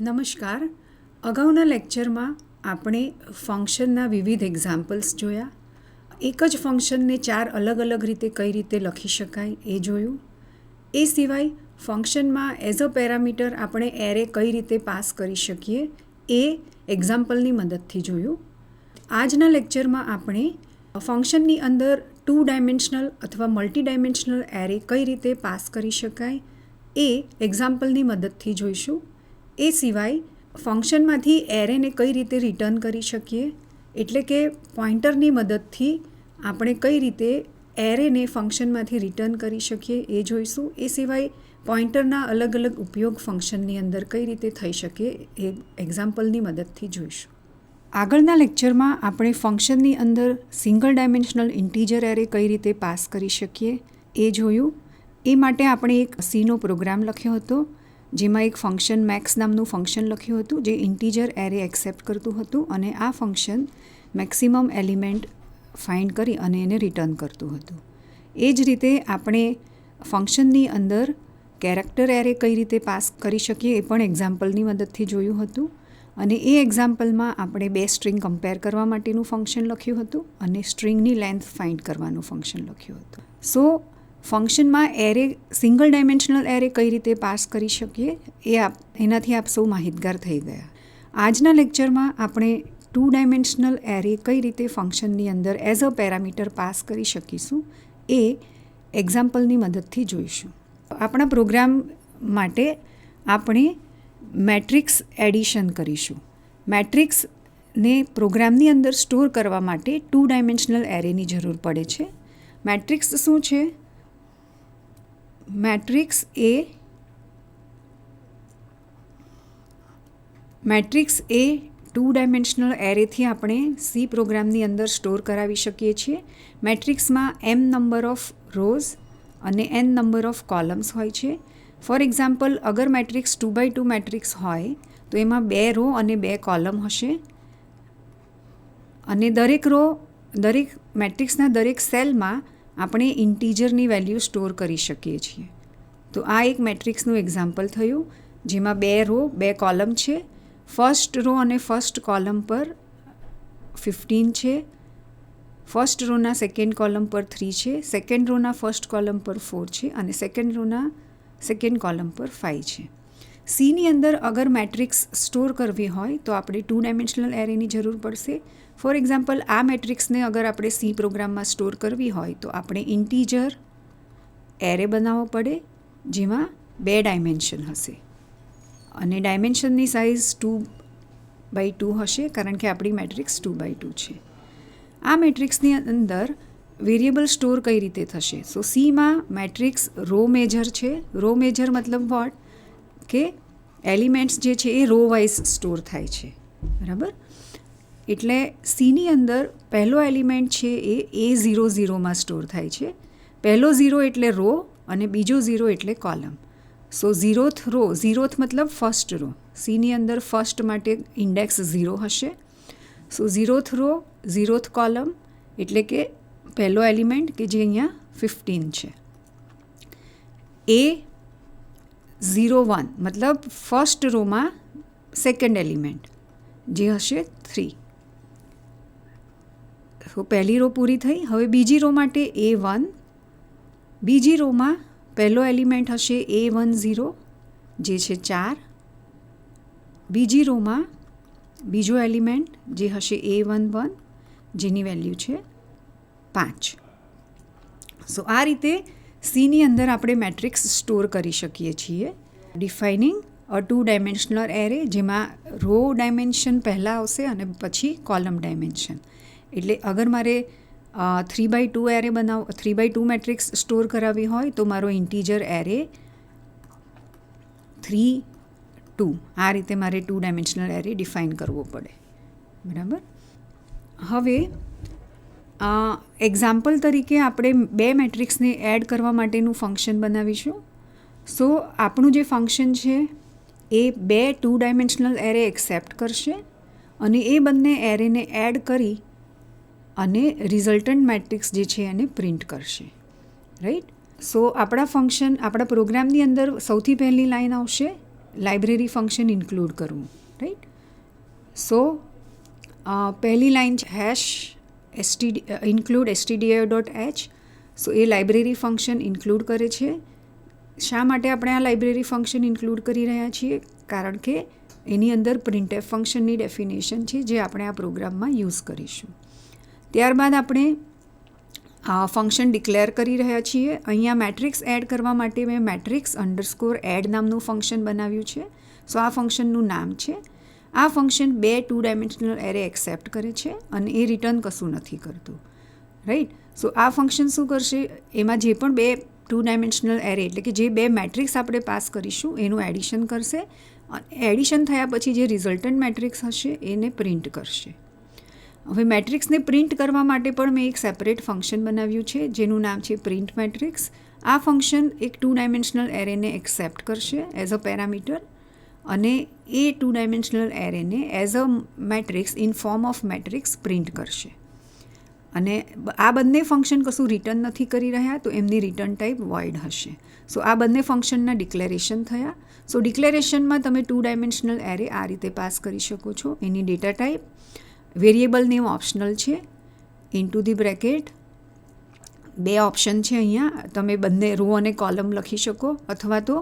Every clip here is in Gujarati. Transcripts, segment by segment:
નમસ્કાર. અગાઉના લેક્ચરમાં આપણે ફંક્શનના વિવિધ એક્ઝામ્પલ્સ જોયા. એક જ ફંક્શનને 4 અલગ અલગ રીતે કઈ રીતે લખી શકાય એ જોયું. એ સિવાય ફંક્શનમાં એઝ અ પેરામીટર આપણે એરે કઈ રીતે પાસ કરી શકીએ એ એક્ઝામ્પલની મદદથી જોયું. આજના લેક્ચરમાં આપણે ફંક્શનની અંદર 2 ડાયમેન્શનલ અથવા મલ્ટી ડાયમેન્શનલ એરે કઈ રીતે પાસ કરી શકાય એ એક્ઝામ્પલની મદદથી જોઈશું. એ સિવાય ફંક્શનમાંથી એરેને કઈ રીતે રિટર્ન કરી શકીએ, એટલે કે પોઇન્ટરની મદદથી આપણે કઈ રીતે એરેને ફંક્શનમાંથી રિટર્ન કરી શકીએ એ જોઈશું. એ સિવાય પોઇન્ટરના અલગ અલગ ઉપયોગ ફંક્શનની અંદર કઈ રીતે થઈ શકે એ એક્ઝામ્પલની મદદથી જોઈશું. આગળના લેક્ચરમાં આપણે ફંક્શનની અંદર સિંગલ ડાયમેન્શનલ ઇન્ટીજર એરે કઈ રીતે પાસ કરી શકીએ એ જોયું. એ માટે આપણે એક સીનો પ્રોગ્રામ લખ્યો હતો, જેમાં એક ફંક્શન મેક્સ નામનું ફંક્શન લખ્યું હતું જે ઇન્ટીજર એરે એક્સેપ્ટ કરતું હતું અને આ ફંક્શન મેક્સિમમ એલિમેન્ટ ફાઇન્ડ કરી અને એને રિટર્ન કરતું હતું. એ જ રીતે આપણે ફંક્શનની અંદર કેરેક્ટર એરે કઈ રીતે પાસ કરી શકીએ એ પણ એક્ઝામ્પલની મદદથી જોયું હતું. અને એ એક્ઝામ્પલમાં આપણે 2 સ્ટ્રિંગ કમ્પેર કરવા માટેનું ફંક્શન લખ્યું હતું અને સ્ટ્રિંગની લેન્થ ફાઇન્ડ કરવાનું ફંક્શન લખ્યું હતું. સો ફંક્શનમાં એરે સિંગલ ડાયમેન્શનલ એરે કઈ રીતે પાસ કરી શકીએ એનાથી આપ સૌ માહિતગાર થઈ ગયા. આજના લેક્ચરમાં આપણે 2 ડાયમેન્શનલ એરે કઈ રીતે ફંક્શનની અંદર એઝ અ પેરામીટર પાસ કરી શકીશું એ એક્ઝામ્પલની મદદથી જોઈશું. આપણા પ્રોગ્રામ માટે આપણે મેટ્રિક્સ એડિશન કરીશું. મેટ્રિક્સને પ્રોગ્રામની અંદર સ્ટોર કરવા માટે 2 ડાયમેન્શનલ એરેની જરૂર પડે છે. મેટ્રિક્સ શું છે? મેટ્રિક્સ એ 2 ડાયમેન્શનલ એરેથી આપણે સી પ્રોગ્રામની અંદર સ્ટોર કરાવી શકીએ છીએ. મેટ્રિક્સમાં m નંબર ઓફ રોઝ અને n નંબર ઓફ કોલમ્સ હોય છે. ફોર એક્ઝામ્પલ, અગર મેટ્રિક્સ 2x2 મેટ્રિક્સ હોય તો એમાં 2 રો અને 2 કોલમ હશે અને દરેક મેટ્રિક્સના દરેક સેલમાં આપણે ઇન્ટીજરની વેલ્યુ સ્ટોર કરી શકીએ છીએ. તો આ એક મેટ્રિક્સનું એક્ઝામ્પલ થયું, જેમાં 2 રો 2 કોલમ છે. ફર્સ્ટ રો અને ફર્સ્ટ કોલમ પર 15 છે, ફર્સ્ટ રોના સેકન્ડ કોલમ પર 3 છે, સેકન્ડ રોના ફર્સ્ટ કોલમ પર 4 છે અને સેકન્ડ રોના સેકન્ડ કોલમ પર 5 છે. સીની અંદર અગર મેટ્રિક્સ સ્ટોર કરવી હોય તો આપણે 2 ડાયમેન્શનલ એરેની જરૂર પડશે. ફોર એક્ઝામ્પલ, આ મેટ્રિક્સને અગર આપણે સી પ્રોગ્રામમાં સ્ટોર કરવી હોય તો આપણે ઇન્ટીજર એરે બનાવવો પડે, જેમાં 2 ડાયમેન્શન હશે અને ડાયમેન્શનની સાઇઝ 2x2 હશે, કારણ કે આપણી મેટ્રિક્સ 2x2 છે. આ મેટ્રિક્સની અંદર વેરિયેબલ સ્ટોર કઈ રીતે થશે? સો સીમાં મેટ્રિક્સ રો મેજર છે. રો મેજર મતલબ વોટ કે એલિમેન્ટ્સ જે છે એ રો વાઇઝ સ્ટોર થાય છે, બરાબર? એટલે સીની અંદર પહેલો એલિમેન્ટ છે એ A00માં સ્ટોર થાય છે. પહેલો 0 એટલે રો અને બીજો 0 એટલે કોલમ. સો 0th રો, 0th મતલબ ફર્સ્ટ રો. સીની અંદર ફર્સ્ટ માટે ઇન્ડેક્સ 0 હશે. સો 0th રો 0th કોલમ એટલે કે પહેલો એલિમેન્ટ કે જે અહીંયા 15 છે. A01 મતલબ ફર્સ્ટ રોમાં સેકન્ડ એલિમેન્ટ જે હશે 3. તો પહેલી રો પૂરી થઈ. હવે બીજી રો માટે A1, બીજી રોમાં પહેલો એલિમેન્ટ હશે A10 જે છે 4, બીજી રોમાં બીજો એલિમેન્ટ જે હશે A11 જેની વેલ્યુ છે 5. સો આ રીતે સીની અંદર આપણે મેટ્રિક્સ સ્ટોર કરી શકીએ છીએ. ડિફાઇનિંગ અ 2 ડાયમેન્શનલ એરે, જેમાં રો ડાયમેન્શન પહેલાં આવશે અને પછી કોલમ ડાયમેન્શન. એટલે અગર મારે 3x2 array 3x2 matrix store કરાવી હોય તો મારો ઇન્ટીજર એરે 3, 2 આ રીતે મારે 2 ડાયમેન્શનલ એરે ડિફાઇન કરવો પડે, બરાબર? હવે એક્ઝામ્પલ તરીકે આપણે 2 મેટ્રિક્સને એડ કરવા માટેનું ફંક્શન બનાવીશું. સો આપણું જે ફંક્શન છે એ 2 2 ડાયમેન્શનલ એરે એક્સેપ્ટ કરશે અને એ બંને એરેને એડ કરી અને રિઝલ્ટન્ટ મેટ્રિક્સ જે છે એને પ્રિન્ટ કરશે, રાઈટ? સો આપણા પ્રોગ્રામની અંદર સૌથી પહેલી લાઈન આવશે લાઇબ્રેરી ફંક્શન ઇન્ક્લુડ કરવું, રાઈટ. સો પહેલી લાઈન હેશ ઇન્ક્લુડ stdio.h. સો એ લાઇબ્રેરી ફંક્શન ઇન્ક્લુડ કરે છે. શા માટે આપણે આ લાઇબ્રેરી ફંક્શન ઇન્ક્લુડ કરી રહ્યા છીએ? કારણ કે એની અંદર printf ફંક્શનની ડેફિનેશન છે જે આપણે આ પ્રોગ્રામમાં યુઝ કરીશું. ત્યારબાદ આપણે ફંક્શન ડિક્લેર કરી રહ્યા છીએ. અહીંયા મેટ્રિક્સ એડ કરવા માટે મેં matrix_add નામનું ફંક્શન બનાવ્યું છે. સો આ ફંક્શનનું નામ છે. આ ફંક્શન 2 2 ડાયમેન્શનલ એરે એક્સેપ્ટ કરે છે અને એ રિટર્ન કશું નથી કરતું, રાઈટ. સો આ ફંક્શન શું કરશે? એમાં જે પણ 2 2 ડાયમેન્શનલ એરે એટલે કે જે 2 મેટ્રિક્સ આપણે પાસ કરીશું એનું એડિશન કરશે. એડિશન થયા પછી જે રિઝલ્ટન્ટ મેટ્રિક્સ હશે એને પ્રિન્ટ કરશે. હવે મેટ્રિક્સને પ્રિન્ટ કરવા માટે પણ મેં એક સેપરેટ ફંક્શન બનાવ્યું છે જેનું નામ છે પ્રિન્ટ મેટ્રિક્સ. આ ફંક્શન એક 2 ડાયમેન્શનલ એરેને એક્સેપ્ટ કરશે એઝ અ પેરામીટર અને એ 2 ડાયમેન્શનલ એરેને as a matrix in form of matrix print કરશે. અને આ બંને ફંક્શન કશું રિટર્ન નથી કરી રહ્યા તો એમની રિટર્ન ટાઈપ વોઇડ હશે. સો આ બંને ફંક્શનના ડિક્લેરેશન થયા. સો ડિક્લેરેશનમાં તમે 2 ડાયમેન્શનલ એરે આ રીતે પાસ કરી શકો છો. Any data type variable name optional છે. ઇન્ટુ ધી બ્રેકેટ 2 ઓપ્શન છે અહીંયા. તમે બંને રો અને કોલમ લખી શકો અથવા તો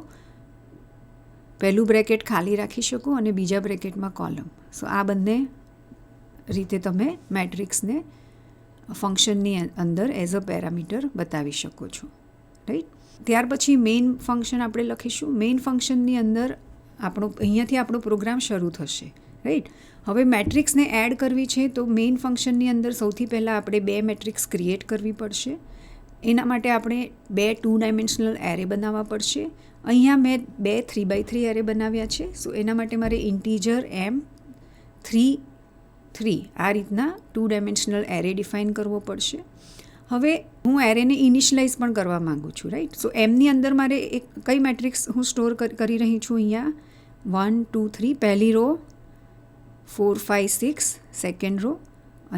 પહેલું બ્રેકેટ ખાલી રાખી શકો અને બીજા બ્રેકેટમાં કોલમ. સો આ બંને રીતે તમે મેટ્રિક્સને ફંક્શનની અંદર એઝ અ પેરામીટર બતાવી શકો છો, રાઈટ. ત્યાર પછી મેઇન ફંક્શન આપણે લખીશું. મેઇન ફંક્શનની અંદર અહીંયાથી આપણો પ્રોગ્રામ શરૂ થશે, રાઈટ. હવે મેટ્રિક્સને એડ કરવી છે તો મેઇન ફંક્શનની અંદર સૌથી પહેલાં આપણે 2 મેટ્રિક્સ ક્રિએટ કરવી પડશે. એના માટે આપણે 2 2 ડાયમેન્શનલ એરે બનાવવા પડશે. અહીંયા મેં 2 3x3 એરે બનાવ્યા છે. સો એના માટે મારે ઇન્ટીજર m3 આ રીતના 2 ડાયમેન્શનલ એરે ડિફાઇન કરવો પડશે. હવે હું એરેને ઇનિશિયલાઇઝ પણ કરવા માગું છું, રાઈટ. સો એમની અંદર મારે કઈ મેટ્રિક્સ હું સ્ટોર કરી રહી છું? અહીંયા 1 2 3 પહેલી રો, 4 5 6 સેકન્ડ રો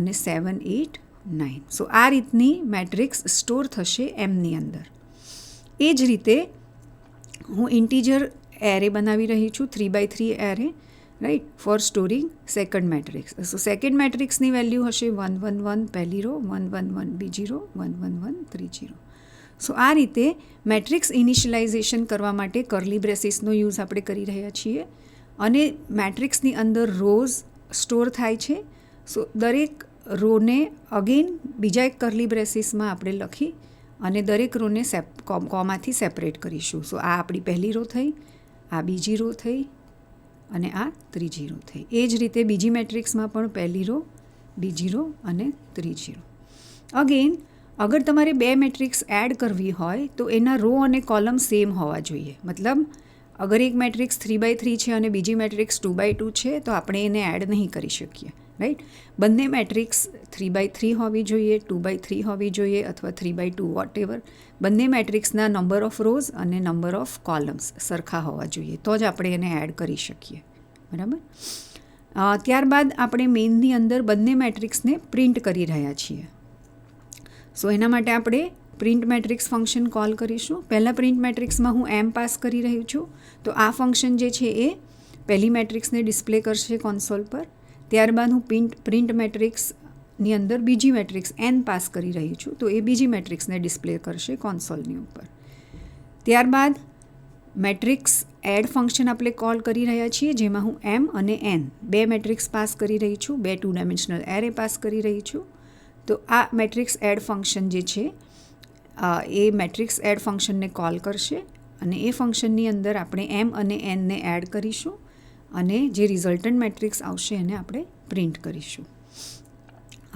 અને 7 8 9. સો આ રીતની મેટ્રિક્સ સ્ટોર થશે એમની અંદર. એ જ રીતે હું ઇન્ટીજર એરે બનાવી રહી છું 3x3 array, right, for storing second matrix. So second મેટ્રિક્સની વેલ્યુ હશે 1 1 1 પહેલી રો, 1 1 1 બીજી રો, 1 1 1 ત્રીજી રો. સો આ રીતે મેટ્રિક્સ ઇનિશિયલાઇઝેશન કરવા માટે કર્લી બ્રેસીસનો યુઝ આપણે કરી રહ્યા છીએ અને મેટ્રિક્સની અંદર રોઝ સ્ટોર થાય છે. સો દરેક રોને અગેન બીજા એક કર્લી બ્રેસીસમાં આપણે લખી અને દરેક રોને કોમાથી સેપરેટ કરીશું. સો આ આપણી પહેલી રો થઈ, આ બીજી રો થઈ અને આ ત્રીજી રો થઈ. એ જ રીતે બીજી મેટ્રિક્સમાં પણ પહેલી રો, બીજી રો અને ત્રીજી રો. અગેન અગર તમારે 2 મેટ્રિક્સ એડ કરવી હોય તો એના રો અને કોલમ સેમ હોવા જોઈએ. મતલબ અગર એક મેટ્રિક્સ 3x3 છે અને બીજી મેટ્રિક્સ 2x2 છે તો આપણે એને એડ નહીં કરી શકીએ, રાઈટ. બંને મેટ્રિક્સ 3x3 હોવી જોઈએ, 2x3 હોવી જોઈએ અથવા 3x2 વોટ એવર. બંને મેટ્રિક્સના નંબર ઓફ રોઝ અને નંબર ઓફ કોલમ્સ સરખા હોવા જોઈએ તો જ આપણે એને એડ કરી શકીએ, બરાબર. ત્યારબાદ આપણે મેઇનની અંદર બંને મેટ્રિક્સને પ્રિન્ટ કરી રહ્યા છીએ. સો એના માટે આપણે પ્રિન્ટ મેટ્રિક્સ ફંક્શન કોલ કરીશું. પહેલાં પ્રિન્ટ મેટ્રિક્સમાં હું m પાસ કરી રહ્યું છું તો આ ફંક્શન જે છે એ પહેલી મેટ્રિક્સને ડિસ્પ્લે કરશે કોન્સોલ પર. ત્યારબાદ હું પ્રિન્ટ મેટ્રિક્સની અંદર બીજી મેટ્રિક્સ n પાસ કરી રહી છું તો એ બીજી મેટ્રિક્સને ડિસ્પ્લે કરશે કોન્સોલની ઉપર. ત્યારબાદ મેટ્રિક્સ એડ ફંક્શન આપણે કોલ કરી રહ્યા છીએ જેમાં હું m અને n 2 મેટ્રિક્સ પાસ કરી રહી છું, 2 2 ડાયમેન્શનલ એરે પાસ કરી રહી છું. તો આ મેટ્રિક્સ એડ ફંક્શન જે છે એ મેટ્રિક્સ એડ ફંક્શનને કોલ કરશે અને એ ફંક્શનની અંદર આપણે m અને n ને એડ કરીશું અને જે રિઝલ્ટન્ટ મેટ્રિક્સ આવશે એને આપણે પ્રિન્ટ કરીશું.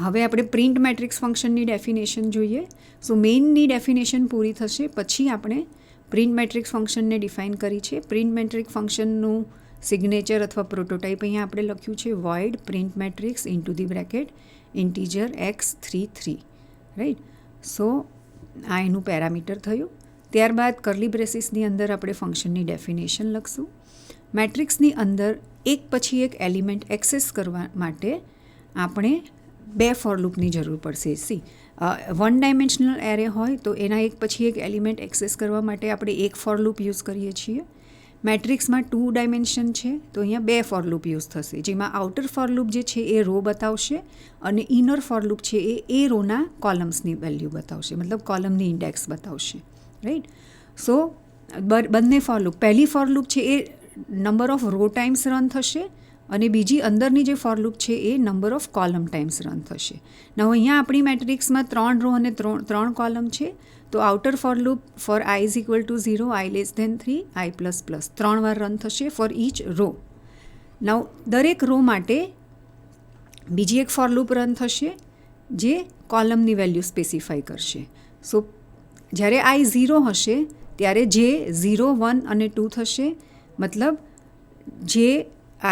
હવે આપણે પ્રિન્ટ મેટ્રિક્સ ફંક્શનની ડેફિનેશન જોઈએ. સો મેઇનની ડેફિનેશન પૂરી થશે પછી આપણે પ્રિન્ટ મેટ્રિક્સ ફંક્શનને ડિફાઇન કરી છે. પ્રિન્ટ મેટ્રિક્સ ફંક્શનનું સિગ્નેચર અથવા પ્રોટોટાઇપ અહીંયા આપણે લખ્યું છે void print matrix into the bracket integer x33, right. So આ એનું પેરામીટર થયું. ત્યારબાદ કર્લી બ્રેસીસની અંદર આપણે ફંક્શનની ડેફિનેશન લખશું. મેટ્રિક્સની અંદર એક પછી એક એલિમેન્ટ એક્સેસ કરવા માટે આપણે 2 ફોર લૂપની જરૂર પડશે. 1 ડાયમેન્શનલ એરે હોય તો એના એક પછી એક એલિમેન્ટ એક્સેસ કરવા માટે આપણે એક ફોર લૂપ યુઝ કરીએ છીએ. મેટ્રિક્સમાં 2 ડાયમેન્શન છે તો અહીંયા 2 ફોર લૂપ યુઝ થશે, જેમાં આઉટર ફોર લૂપ જે છે એ રો બતાવશે અને ઇનર ફોર લૂપ છે એ રોના કોલમ્સની વેલ્યુ બતાવશે, મતલબ કોલમની ઇન્ડેક્સ બતાવશે. રાઈટ. સો બંને ફોર લૂપ, પહેલી ફોર લૂપ છે એ number of row times run થશે અને બીજી અંદરની જે ફોર લૂપ છે એ number of column times run થશે. now અહીંયા આપણી મેટ્રિક્સમાં 3 રો અને 3 કોલમ છે, તો outer for loop for i is equal to 0, i less than 3, i plus plus 3 વાર રન થશે ફોર ઈચ રો. now દરેક રો માટે બીજી એક ફોર લૂપ રન થશે જે કોલમની વેલ્યુ સ્પેસિફાઈ કરશે. સો જ્યારે i 0 હશે ત્યારે જે 0, 1 અને 2 થશે, મતલબ જે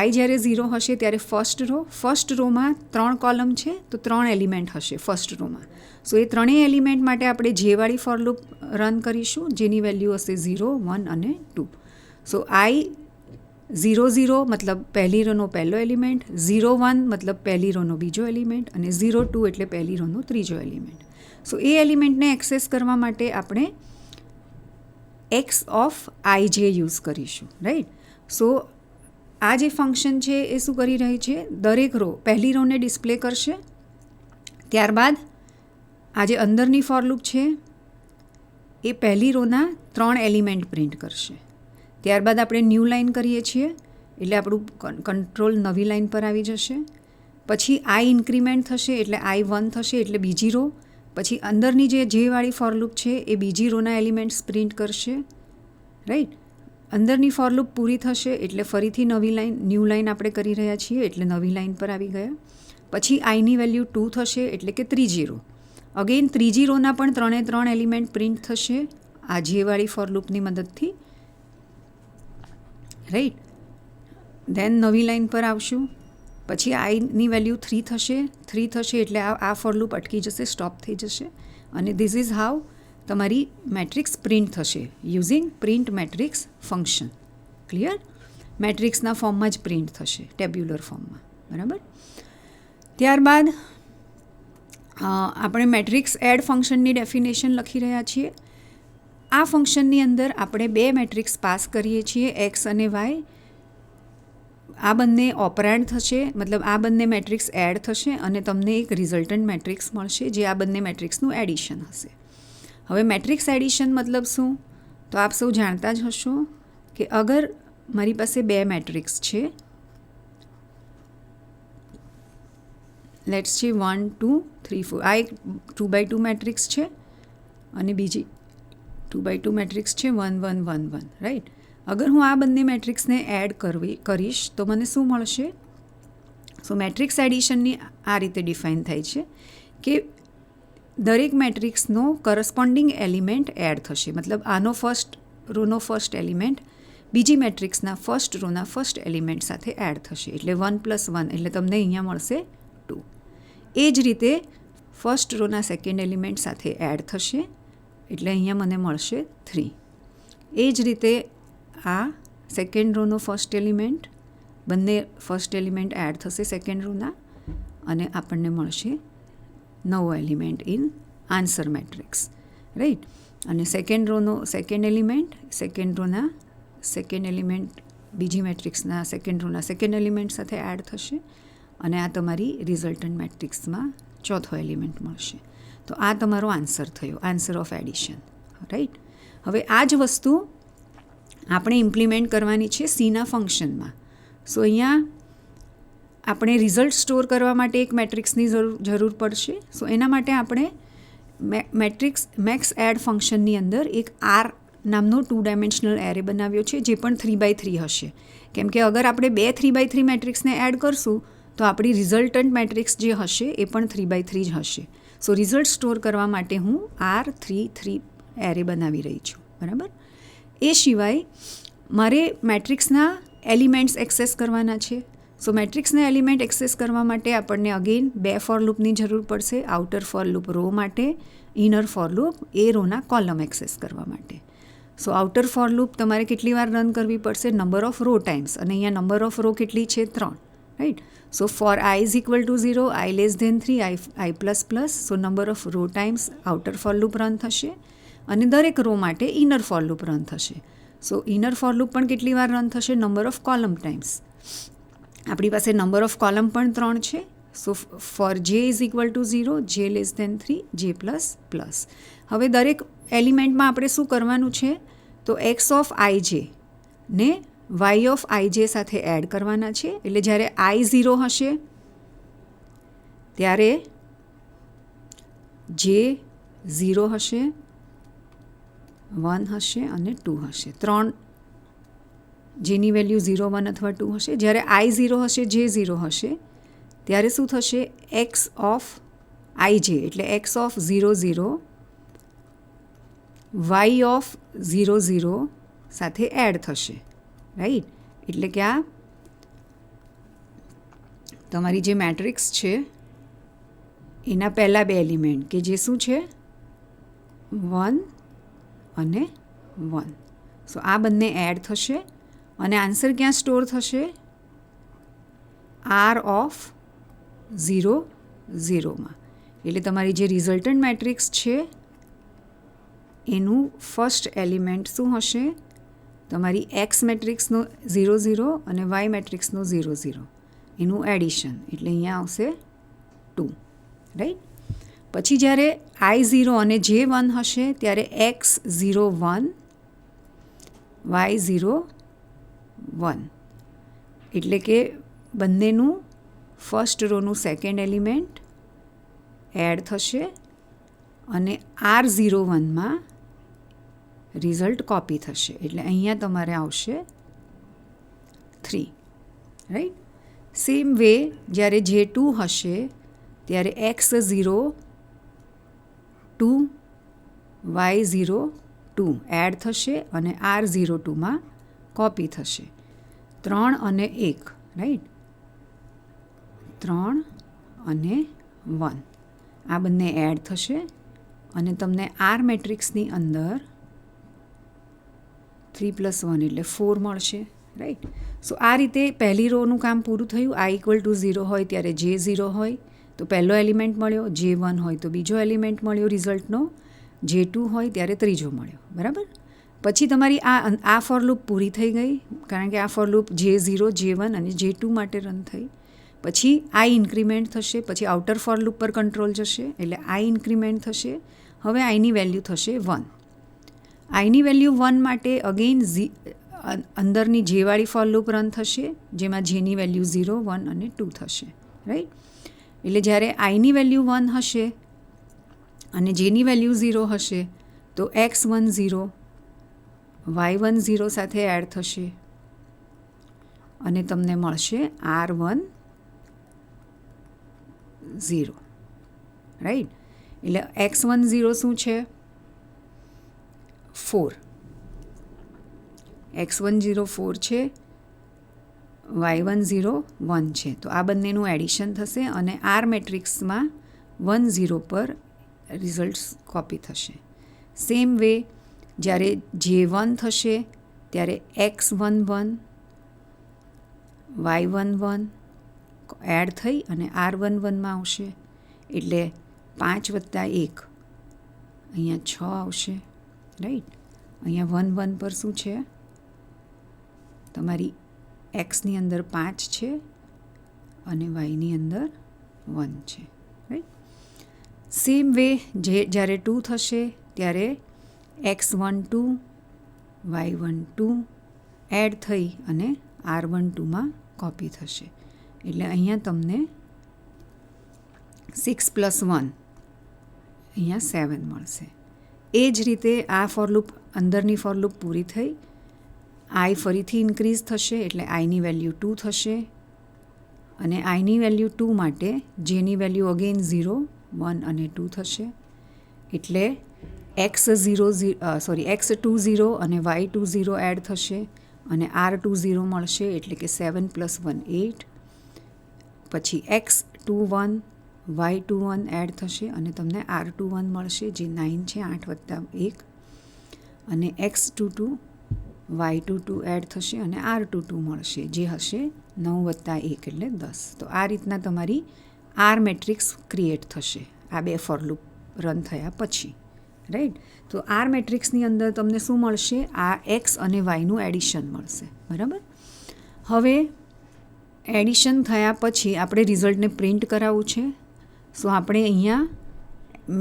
i જ્યારે 0 હશે ત્યારે ફર્સ્ટ રોમાં 3 કોલમ છે તો 3 એલિમેન્ટ હશે ફર્સ્ટ રોમાં. સો એ ત્રણેય એલિમેન્ટ માટે આપણે જેવાળી ફોર લૂપ રન કરીશું જેની વેલ્યુ હશે 0, 1 અને 2. સો i 0, 0 મતલબ પહેલી રોનો પહેલો એલિમેન્ટ, 0, 1 મતલબ પહેલી રોનો બીજો એલિમેન્ટ અને 0, 2 એટલે પહેલી રોનો ત્રીજો એલિમેન્ટ. સો એ એલિમેન્ટને એક્સેસ કરવા માટે આપણે x ઓફ ij યુઝ કરીશું. રાઈટ. સો આ જે ફંક્શન છે એ શું કરી રહી છે, દરેક રો પહેલી રોને ડિસ્પ્લે કરશે, ત્યારબાદ આ જે અંદરની ફોર લૂપ છે એ પહેલી રોના 3 એલિમેન્ટ પ્રિન્ટ કરશે. ત્યારબાદ આપણે ન્યૂ લાઇન કરીએ છીએ એટલે આપણું કંટ્રોલ નવી લાઇન પર આવી જશે. પછી i ઇન્ક્રીમેન્ટ થશે એટલે i 1 થશે એટલે બીજી રો. પછી અંદરની જેવાળી ફોર લૂપ છે એ બીજી રોના એલિમેન્ટ્સ પ્રિન્ટ કરશે. રાઈટ. અંદરની ફોર લૂપ પૂરી થશે એટલે ફરીથી નવી લાઇન, ન્યૂ લાઇન આપણે કરી રહ્યા છીએ એટલે નવી લાઇન પર આવી ગયા. પછી આઈની વેલ્યુ 2 થશે એટલે કે ત્રીજી રો. અગેન ત્રીજી રોના પણ 3 એલિમેન્ટ પ્રિન્ટ થશે આ જેવાળી ફોર લૂપની મદદથી. રાઈટ. ધેન નવી લાઇન પર આવશું. પછી આઈની વેલ્યુ 3 થશે એટલે આ ફોર લૂપ અટકી જશે, સ્ટોપ થઈ જશે અને ધીસ ઇઝ હાઉ તમારી મેટ્રિક્સ પ્રિન્ટ થશે using print matrix function. Clear. મેટ્રિક્સના ફોર્મમાં જ પ્રિન્ટ થશે, ટેબ્યુલર ફોર્મમાં. બરાબર. ત્યારબાદ આપણે મેટ્રિક્સ એડ ફંક્શનની ડેફિનેશન લખી રહ્યા છીએ. આ ફંક્શનની અંદર આપણે 2 મેટ્રિક્સ પાસ કરીએ છીએ, એક્સ અને વાય. આ બંને ઓપરેન્ડ થશે, મતલબ આ બંને મેટ્રિક્સ એડ થશે અને તમને એક રિઝલ્ટન્ટ મેટ્રિક્સ મળશે જે આ બંને મેટ્રિક્સનું એડિશન હશે. હવે મેટ્રિક્સ એડિશન મતલબ શું, તો આપ સૌ જાણતા જ હશો કે અગર મારી પાસે 2 મેટ્રિક્સ છે, લેટ્સ છે 1, 2, 3, 4, આ એક 2x2 મેટ્રિક્સ છે અને બીજી 2x2 મેટ્રિક્સ છે 1, 1, 1, 1. રાઈટ. અગર હું આ બંને મેટ્રિક્સને એડ કરીશ તો મને શું મળશે. સો મેટ્રિક્સ એડિશનની આ રીતે ડિફાઇન થાય છે કે દરેક મેટ્રિક્સનો કરસ્પોન્ડિંગ એલિમેન્ટ એડ થશે, મતલબ આનો ફર્સ્ટ રોનો ફર્સ્ટ એલિમેન્ટ બીજી મેટ્રિક્સના ફર્સ્ટ રોના ફર્સ્ટ એલિમેન્ટ સાથે એડ થશે એટલે 1 + 1 એટલે તમને અહીંયા મળશે 2. એ જ રીતે ફર્સ્ટ રોના સેકન્ડ એલિમેન્ટ સાથે એડ થશે એટલે અહીંયા મને મળશે 3. એ જ રીતે આ સેકન્ડ રોનો ફર્સ્ટ એલિમેન્ટ, બંને ફર્સ્ટ એલિમેન્ટ એડ થશે સેકન્ડ રોના અને આપણને મળશે નવો element in answer matrix. Right. અને સેકન્ડ રોનો સેકન્ડ એલિમેન્ટ, સેકન્ડ રોના સેકન્ડ એલિમેન્ટ બીજી મેટ્રિક્સના સેકન્ડ રોના સેકન્ડ એલિમેન્ટ સાથે એડ થશે અને આ તમારી રિઝલ્ટન્ટ મેટ્રિક્સમાં ચોથો એલિમેન્ટ મળશે. તો આ તમારો આન્સર થયો, આન્સર ઓફ એડિશન. રાઈટ. હવે આ જ વસ્તુ આપણે ઇમ્પ્લિમેન્ટ કરવાની છે સીના ફંક્શનમાં. સો અહીંયા આપણે રિઝલ્ટ સ્ટોર કરવા માટે એક મેટ્રિક્સની જરૂર પડશે. સો એના માટે આપણે મેટ્રિક્સ મેક્સ એડ ફંક્શનની અંદર એક આર નામનો 2 ડાયમેન્શનલ એરે બનાવ્યો છે જે પણ 3x3 હશે. કેમ કે અગર આપણે 2 3x3 મેટ્રિક્સને એડ કરશું તો આપણી રિઝલ્ટન્ટ મેટ્રિક્સ જે હશે એ પણ 3x3 જ હશે. સો રિઝલ્ટ સ્ટોર કરવા માટે હું R3 એરે બનાવી રહી છું. બરાબર. એ સિવાય મારે મેટ્રિક્સના એલિમેન્ટ્સ એક્સેસ કરવાના છે. સો મેટ્રિક્સના એલિમેન્ટ એક્સેસ કરવા માટે આપણને અગેન 2 ફોર લૂપની જરૂર પડશે. આઉટર ફોર લૂપ રો માટે, ઇનર ફોર લૂપ એ રોના કોલમ એક્સેસ કરવા માટે. સો આઉટર ફોર લૂપ તમારે કેટલી વાર રન કરવી પડશે, નંબર ઓફ રો ટાઈમ્સ, અને અહીંયા નંબર ઓફ રો કેટલી છે 3. Right. So for i is equal to 0, i less than 3, i plus plus. So number of row times outer for loop run થશે અને દરેક રો માટે ઇનર ફોર લૂપ રન થશે. સો ઇનર ફોર લૂપ પણ કેટલી વાર રન થશે? Number of column times. આપણી પાસે નંબર ઓફ કોલમ પણ 3 છે. સો ફોર જે ઇઝ ઇક્વલ ટુ 0, જે લેસ દેન 3, જે પ્લસ પ્લસ. હવે દરેક એલિમેન્ટમાં આપણે શું કરવાનું છે? તો એક્સ ઓફ આઈ જે ને વાય ઓફ આઈ જે સાથે એડ કરવાના છે. એટલે જ્યારે આઈ 0 હશે ત્યારે જે 0 હશે, 1 હશે અને 2 હશે. 3 જેની વેલ્યુ 0, 1 અથવા 2 હશે. જ્યારે આઈ 0 હશે, જે 0 હશે ત્યારે શું થશે? એક્સ ઓફ આઈ જે એટલે એક્સ ઓફ 0, 0 વાય ઓફ 0, 0 સાથે એડ થશે. રાઈટ? એટલે કે આ તમારી જે મેટ્રિક્સ છે એના પહેલાં 2 એલિમેન્ટ કે જે શું છે? 1 અને 1. સો આ બંને એડ થશે અને આન્સર ક્યાં સ્ટોર થશે? આર ઓફ 0, 0માં. એટલે તમારી જે રિઝલ્ટન્ટ મેટ્રિક્સ છે એનું ફર્સ્ટ એલિમેન્ટ શું હશે? તમારી એક્સ મેટ્રિક્સનો 0, 0 અને વાય મેટ્રિક્સનો 0, 0 એનું એડિશન. એટલે અહીંયા આવશે 2. રાઈટ? પછી જ્યારે આઈ 0 અને જે 1 હશે ત્યારે એક્સ 0, 1 વાય 0, 1. એટલે કે બંનેનું ફર્સ્ટ રોનું સેકન્ડ એલિમેન્ટ એડ થશે અને આર 0, 1માં રિઝલ્ટ કોપી થશે. એટલે અહીંયા તમારે આવશે 3. રાઈટ? સેમ વે જ્યારે જે 2 હશે ત્યારે એક્સ 0, 2 વાય 0, 2 એડ થશે અને આર 0, 2માં કોપી થશે. 3 અને 1. રાઈટ? 3 અને 1 આ બંને એડ થશે અને તમને આર મેટ્રિક્સની અંદર 3 + 1 એટલે 4 મળશે. રાઈટ? સો આ રીતે પહેલી રોનું કામ પૂરું થયું. આઈ ઇક્વલ ટુ 0 હોય ત્યારે જે 0 હોય તો પહેલો એલિમેન્ટ મળ્યો, જે 1 હોય તો બીજો એલિમેન્ટ મળ્યો રિઝલ્ટનો, જે 2 હોય ત્યારે ત્રીજો મળ્યો. બરાબર? પછી તમારી આ ફોર લૂપ પૂરી થઈ ગઈ કારણ કે આ ફોર લૂપ જે 0, જે 1 અને જે 2 માટે રન થઈ. પછી આઈ ઇન્ક્રીમેન્ટ થશે, પછી આઉટર ફોર લૂપ પર કંટ્રોલ જશે એટલે આઈ ઇન્ક્રીમેન્ટ થશે. હવે આઈની વેલ્યુ થશે 1. આઈની વેલ્યુ 1 માટે અગેઇન અંદરની જેવાળી ફોર લૂપ રન થશે જેમાં જેની વેલ્યુ 0, 1 અને 2 થશે. રાઈટ? એટલે જ્યારે આઈની વેલ્યુ 1 હશે અને જેની વેલ્યુ 0 હશે તો x1 0 y1 0 સાથે એડ થશે અને તમને મળશે r1 0. રાઈટ? એટલે x1 0 શું છે? 4. x1 0 4 છે, y1 0 1 છે. તો આ બંનેનું એડિશન થશે અને આર મેટ્રિક્સમાં 1 0 પર રિઝલ્ટ્સ કોપી થશે. સેમ વે જ્યારે જે 1 થશે ત્યારે x1 1 y1 1 એડ થઈ અને r1 1માં આવશે એટલે 5 + 1 અહીંયા 6 આવશે. રાઈટ? અહીંયા 1 1 પર શું છે? તમારી એક્સની અંદર 5 છે અને વાયની અંદર 1 છે. રાઈટ? સેમ વે જ્યારે 2 થશે ત્યારે x1 2 y1 2 એડ થઈ અને r1 2માં કોપી થશે એટલે અહીંયા તમને 6 + 1 અહીંયા 7 મળશે. એ જ રીતે આ ફોર લૂપ અંદરની ફોર લૂપ પૂરી થઈ. આઈ ફરીથી ઇન્ક્રીઝ થશે એટલે આઈની વેલ્યુ 2 થશે અને આઈની વેલ્યુ 2 માટે જેની વેલ્યુ અગેન 0, 1 અને 2 થશે એટલે x2 0 અને y2 0 એડ થશે અને r2 0 મળશે એટલે કે 7 + 1 8. પછી x2 1 y2 1 એડ થશે અને તમને r2 1 મળશે જે 9 છે, 8 + 1 અને x2 2 y2 2 એડ થશે અને r2 2 મળશે જે હશે 9 + 1 એટલે 10. તો આ રીતના તમારી આર મેટ્રિક્સ ક્રિએટ થશે આ બે ફોર લૂપ રન થયા પછી. રાઈટ. તો આર મેટ્રિક્સની અંદર તમને શું મળશે? આ એક્સ અને વાયનું એડિશન મળશે. બરાબર. હવે એડિશન થયા પછી આપણે રિઝલ્ટને પ્રિન્ટ કરાવવું છે. સો આપણે અહીંયા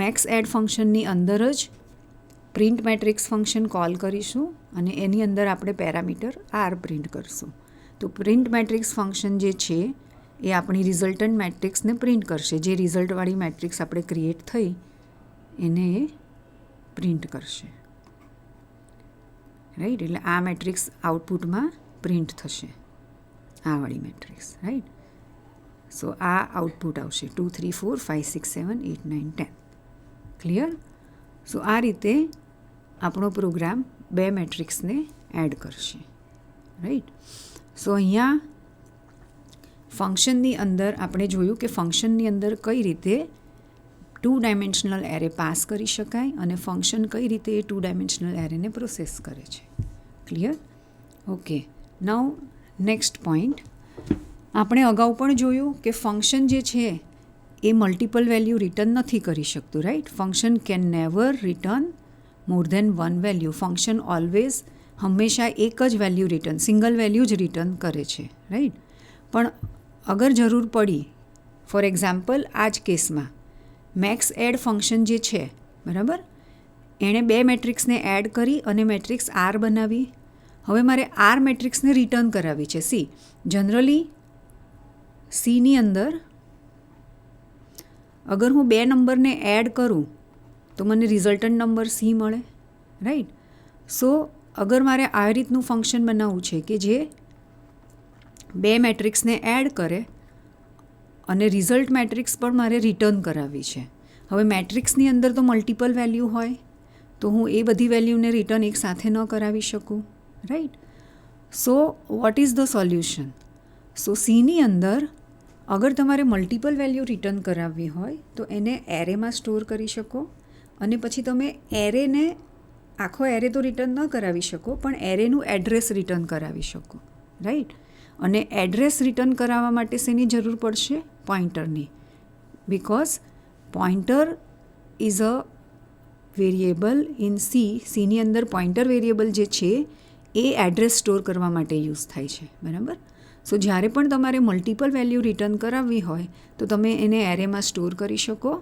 મેક્સ એડ ફંક્શનની અંદર જ પ્રિન્ટ મેટ્રિક્સ ફંક્શન કોલ કરીશું અને એની અંદર આપણે પેરામીટર આર પ્રિન્ટ કરશું. તો પ્રિન્ટ મેટ્રિક્સ ફંક્શન જે છે એ આપણી રિઝલ્ટન્ટ મેટ્રિક્સને પ્રિન્ટ કરશે. જે રિઝલ્ટવાળી મેટ્રિક્સ આપણે ક્રિએટ થઈ એને એ પ્રિન્ટ કરશે. રાઈટ. એટલે આ મેટ્રિક્સ આઉટપુટમાં પ્રિન્ટ થશે, આ વાળી મેટ્રિક્સ. રાઈટ. સો આ આઉટપુટ આવશે 2 3 4 5 6 7 8 9 10. ક્લિયર? સો આ રીતે આપણો પ્રોગ્રામ બે મેટ્રિક્સને એડ કરશે. રાઈટ. સો અહીંયા ફંક્શનની અંદર આપણે જોયું કે ફંક્શનની અંદર કઈ રીતે 2 ડાયમેન્શનલ એરે પાસ કરી શકાય અને ફંક્શન કઈ રીતે એ 2 ડાયમેન્શનલ એરેને પ્રોસેસ કરે છે. ક્લિયર? ઓકે. નાઉ નેક્સ્ટ પોઈન્ટ. આપણે અગાઉ પણ જોયું કે ફંક્શન જે છે એ મલ્ટિપલ વેલ્યુ રિટર્ન નથી કરી શકતું. Right. Function can never return more than one value. Function always હંમેશા એક જ વેલ્યુ રિટર્ન, સિંગલ વેલ્યુ જ રિટર્ન કરે છે. રાઈટ. પણ અગર જરૂર પડી, ફોર એક્ઝામ્પલ આ જ કેસમાં મેક્સ એડ ફંક્શન જે છે, બરાબર, એણે બે મેટ્રિક્સને એડ કરી અને મેટ્રિક્સ આર બનાવી. હવે મારે આર મેટ્રિક્સને રિટર્ન કરાવી છે. સી, જનરલી સીની અંદર અગર હું બે નંબરને એડ કરું તો મને રિઝલ્ટન્ટ નંબર સી મળે. રાઈટ. સો અગર મારે આ રીતનું ફંક્શન બનાવવું છે કે જે બે મેટ્રિક્સને એડ કરે અને રિઝલ્ટ મેટ્રિક્સ પણ મારે રિટર્ન કરાવવી છે. હવે મેટ્રિક્સની અંદર તો મલ્ટિપલ વેલ્યુ હોય તો હું એ બધી વેલ્યુને રિટર્ન એક સાથે ન કરાવી શકું. Right. So what is the solution? So સીની અંદર અગર તમારે મલ્ટિપલ વેલ્યુ રિટર્ન કરાવવી હોય તો એને એરેમાં સ્ટોર કરી શકો અને પછી તમે એરેને આખો એરે તો રિટર્ન ન કરાવી શકો પણ એરેનું એડ્રેસ રિટર્ન કરાવી શકો. રાઈટ. અને એડ્રેસ રિટર્ન કરાવવા માટે શેની જરૂર પડશે? પોઇન્ટરની. Because pointer is a variable in સીની અંદર પોઇન્ટર વેરિયેબલ જે છે એ એડ્રેસ સ્ટોર કરવા માટે યુઝ થાય છે. બરાબર. સો જ્યારે પણ તમારે મલ્ટિપલ વેલ્યુ રિટર્ન કરાવવી હોય તો તમે એને એરેમાં સ્ટોર કરી શકો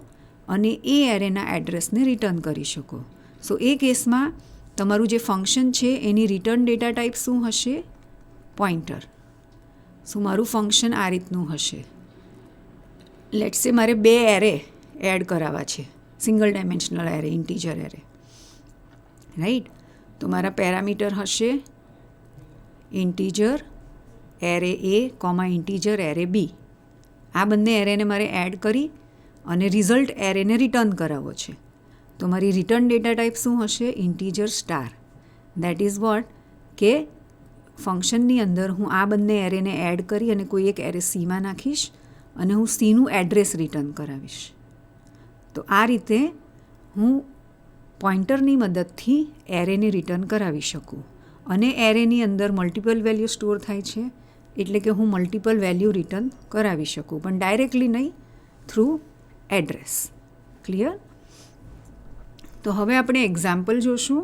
અને એ એરેના એડ્રેસને રિટર્ન કરી શકો. સો એ કેસમાં તમારું જે ફંક્શન છે એની રિટર્ન ડેટા ટાઈપ શું હશે? પોઇન્ટર. સો મારું ફંક્શન આ રીતનું હશે. લેટ્સ સે મારે બે એરે એડ કરાવવા છે, single dimensional array, integer array. Right. તો મારા પેરામીટર હશે ઇન્ટીજર એરે એ કોમા ઇન્ટીજર એરે બી. આ બંને એરેને મારે એડ કરી અને રિઝલ્ટ એરેને રિટર્ન કરાવવો છે. તો મારી રિટર્ન ડેટા ટાઈપ શું હશે? Integer star. That is what કે ફંક્શનની અંદર હું આ બંને એરેને એડ કરી અને કોઈ એક એરે સીમાં નાખીશ અને હું સીનું એડ્રેસ રિટર્ન કરાવીશ. તો આ રીતે હું પોઇન્ટરની મદદથી એરેને રિટર્ન કરાવી શકું અને એરેની અંદર મલ્ટિપલ વેલ્યુ સ્ટોર થાય છે એટલે કે હું મલ્ટિપલ વેલ્યુ રિટર્ન કરાવી શકું પણ ડાયરેક્ટલી નહીં, થ્રુ એડ્રેસ. ક્લિયર? તો હવે આપણે એક્ઝામ્પલ જોશું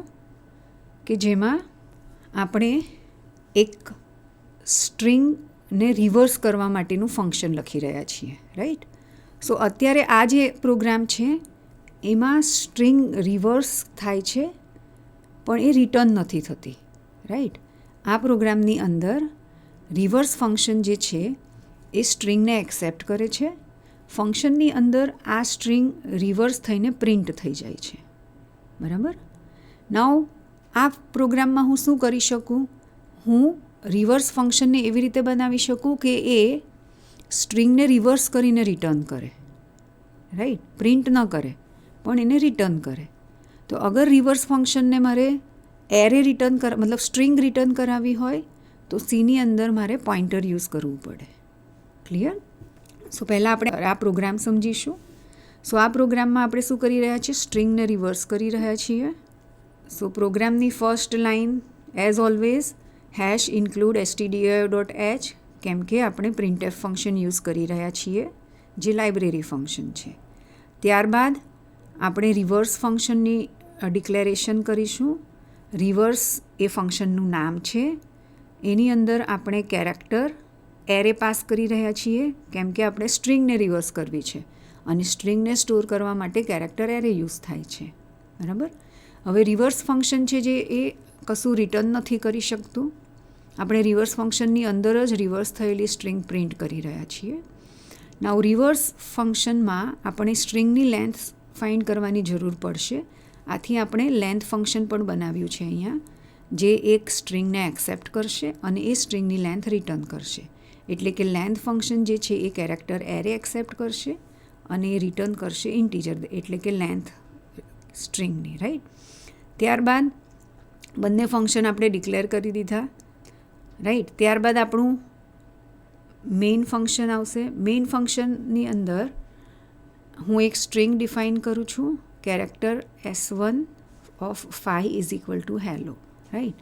કે જેમાં આપણે એક સ્ટ્રિંગને રિવર્સ કરવા માટેનું ફંક્શન લખી રહ્યા છીએ. રાઈટ. સો અત્યારે આ જે પ્રોગ્રામ છે એમાં સ્ટ્રિંગ રિવર્સ થાય છે પણ એ રિટર્ન નથી થતી. રાઈટ. આ પ્રોગ્રામની અંદર રિવર્સ ફંક્શન જે છે એ સ્ટ્રિંગને એક્સેપ્ટ કરે છે. ફંક્શનની અંદર આ સ્ટ્રિંગ રિવર્સ થઈને પ્રિન્ટ થઈ જાય છે. બરાબર. નાઉ આ પ્રોગ્રામમાં હું શું કરી શકું? હું રિવર્સ ફંક્શનને એવી રીતે બનાવી શકું કે એ સ્ટ્રિંગને રિવર્સ કરીને રિટર્ન કરે. રાઈટ. પ્રિન્ટ ન કરે પણ એને રિટર્ન કરે. તો અગર રિવર્સ ફંક્શનને મારે એરે રિટર્ન મતલબ સ્ટ્રિંગ રિટર્ન કરાવવી હોય તો સીની અંદર મારે પોઇન્ટર યુઝ કરવું પડે. ક્લિયર? સો પહેલાં આપણે આ પ્રોગ્રામ સમજીશું. સો આ પ્રોગ્રામમાં આપણે શું કરી રહ્યા છીએ? સ્ટ્રિંગને રિવર્સ કરી રહ્યા છીએ. સો પ્રોગ્રામની first line as always #include stdio.h કેમ કે આપણે પ્રિન્ટએફ ફંક્શન યુઝ કરી રહ્યા છીએ જે લાઇબ્રેરી ફંક્શન છે. ત્યારબાદ આપણે રિવર્સ ફંક્શનની ડિક્લેરેશન કરીશું. રિવર્સ એ ફંક્શનનું નામ છે. એની અંદર આપણે કેરેક્ટર એરે પાસ કરી રહ્યા છીએ કેમ કે આપણે સ્ટ્રિંગને રિવર્સ કરવી છે અને સ્ટ્રિંગને સ્ટોર કરવા માટે કેરેક્ટર એરે યુઝ થાય છે. બરાબર. હવે રિવર્સ ફંક્શન છે જે એ કશું રિટર્ન નથી કરી શકતું. આપણે રિવર્સ ફંક્શનની અંદર જ રિવર્સ થયેલી સ્ટ્રિંગ પ્રિન્ટ કરી રહ્યા છીએ. નાઉ રિવર્સ ફંક્શનમાં આપણે સ્ટ્રિંગની લેન્થ ફાઇન્ડ કરવાની જરૂર પડશે. આથી આપણે લેન્થ ફંક્શન પણ બનાવ્યું છે અહીંયા, જે એક સ્ટ્રિંગને એક્સેપ્ટ કરશે અને એ સ્ટ્રિંગની લેન્થ રિટર્ન કરશે. એટલે કે લેન્થ ફંક્શન જે છે એ કેરેક્ટર એરે એક્સેપ્ટ કરશે અને એ રિટર્ન કરશે ઇન્ટીજર, એટલે કે લેન્થ સ્ટ્રિંગની. રાઈટ. ત્યારબાદ બંને ફંક્શન આપણે ડિક્લેર કરી દીધા. રાઈટ. ત્યારબાદ આપણું મેઇન ફંક્શન આવશે. મેઇન ફંક્શનની અંદર હું એક સ્ટ્રિંગ ડિફાઇન કરું છું, character S1 of 5 is equal two hello. Right.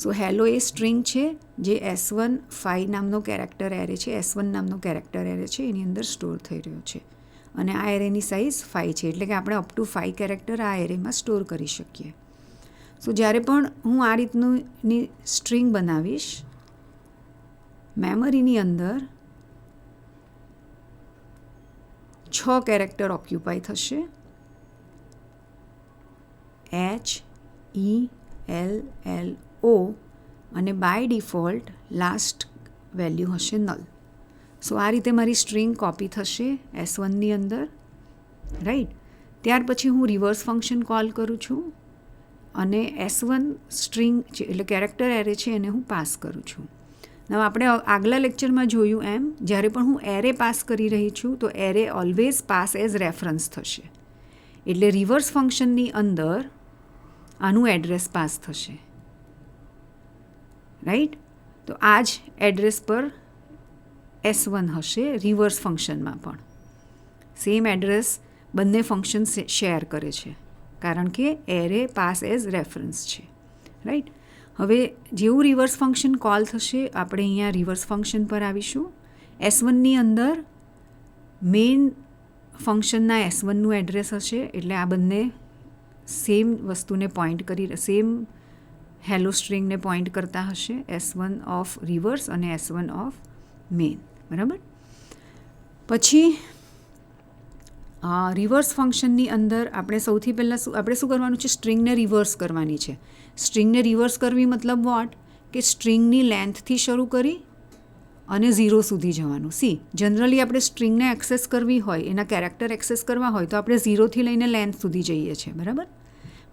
So hello A string છે જે S1 5 નામનો કેરેક્ટર એરે છે, S1 નામનો કેરેક્ટર એરે છે, એની અંદર સ્ટોર થઈ રહ્યો છે અને આ એરેની સાઇઝ 5 છે, એટલે કે આપણે અપ ટુ 5 કેરેક્ટર આ એરેમાં સ્ટોર કરી શકીએ. સો જ્યારે પણ હું આ રીતની સ્ટ્રિંગ બનાવીશ, મેમરીની અંદર 6 કેરેક્ટર ઓક્યુપાય થશે. HELLO અને બાય ડિફોલ્ટ લાસ્ટ વેલ્યુ હશે નલ. સો આ રીતે મારી સ્ટ્રિંગ કોપી થશે S1ની અંદર. રાઈટ. ત્યાર પછી હું રિવર્સ ફંક્શન કોલ કરું છું અને S1 સ્ટ્રિંગ એટલે કેરેક્ટર એરે છે એને હું પાસ કરું છું. હવે આપણે આગલા લેક્ચરમાં જોયું એમ, જ્યારે પણ હું એરે પાસ કરી રહી છું તો array always pass as reference થશે. એટલે રિવર્સ ફંક્શનની અંદર આનું એડ્રેસ પાસ થશે. રાઈટ. તો આ જ એડ્રેસ પર S1 હશે રિવર્સ ફંક્શનમાં પણ. સેમ એડ્રેસ બંને ફંક્શન શેર કરે છે કારણ કે એરે પાસ એઝ રેફરન્સ છે. રાઈટ. હવે જેવું રિવર્સ ફંક્શન કોલ થશે આપણે અહીંયા રિવર્સ ફંક્શન પર આવીશું. S1ની અંદર મેઇન ફંક્શનના S1નું એડ્રેસ હશે, એટલે આ બંને સેમ વસ્તુને પોઈન્ટ કરી, સેમ હેલો સ્ટ્રિંગને પોઈન્ટ કરતા હશે, S1 ઓફ રિવર્સ અને S1 ઓફ મેઇન. બરાબર. પછી રિવર્સ ફંક્શનની અંદર આપણે સૌથી પહેલાં આપણે શું કરવાનું છે, સ્ટ્રિંગને રિવર્સ કરવાની છે. સ્ટ્રિંગને રિવર્સ કરવી મતલબ વોટ, કે સ્ટ્રિંગની લેન્થથી શરૂ કરી અને 0 સુધી જવાનું. જનરલી આપણે સ્ટ્રિંગને એક્સેસ કરવી હોય, એના કેરેક્ટર એક્સેસ કરવા હોય તો આપણે 0થી લઈને લેન્થ સુધી જઈએ છીએ. બરાબર.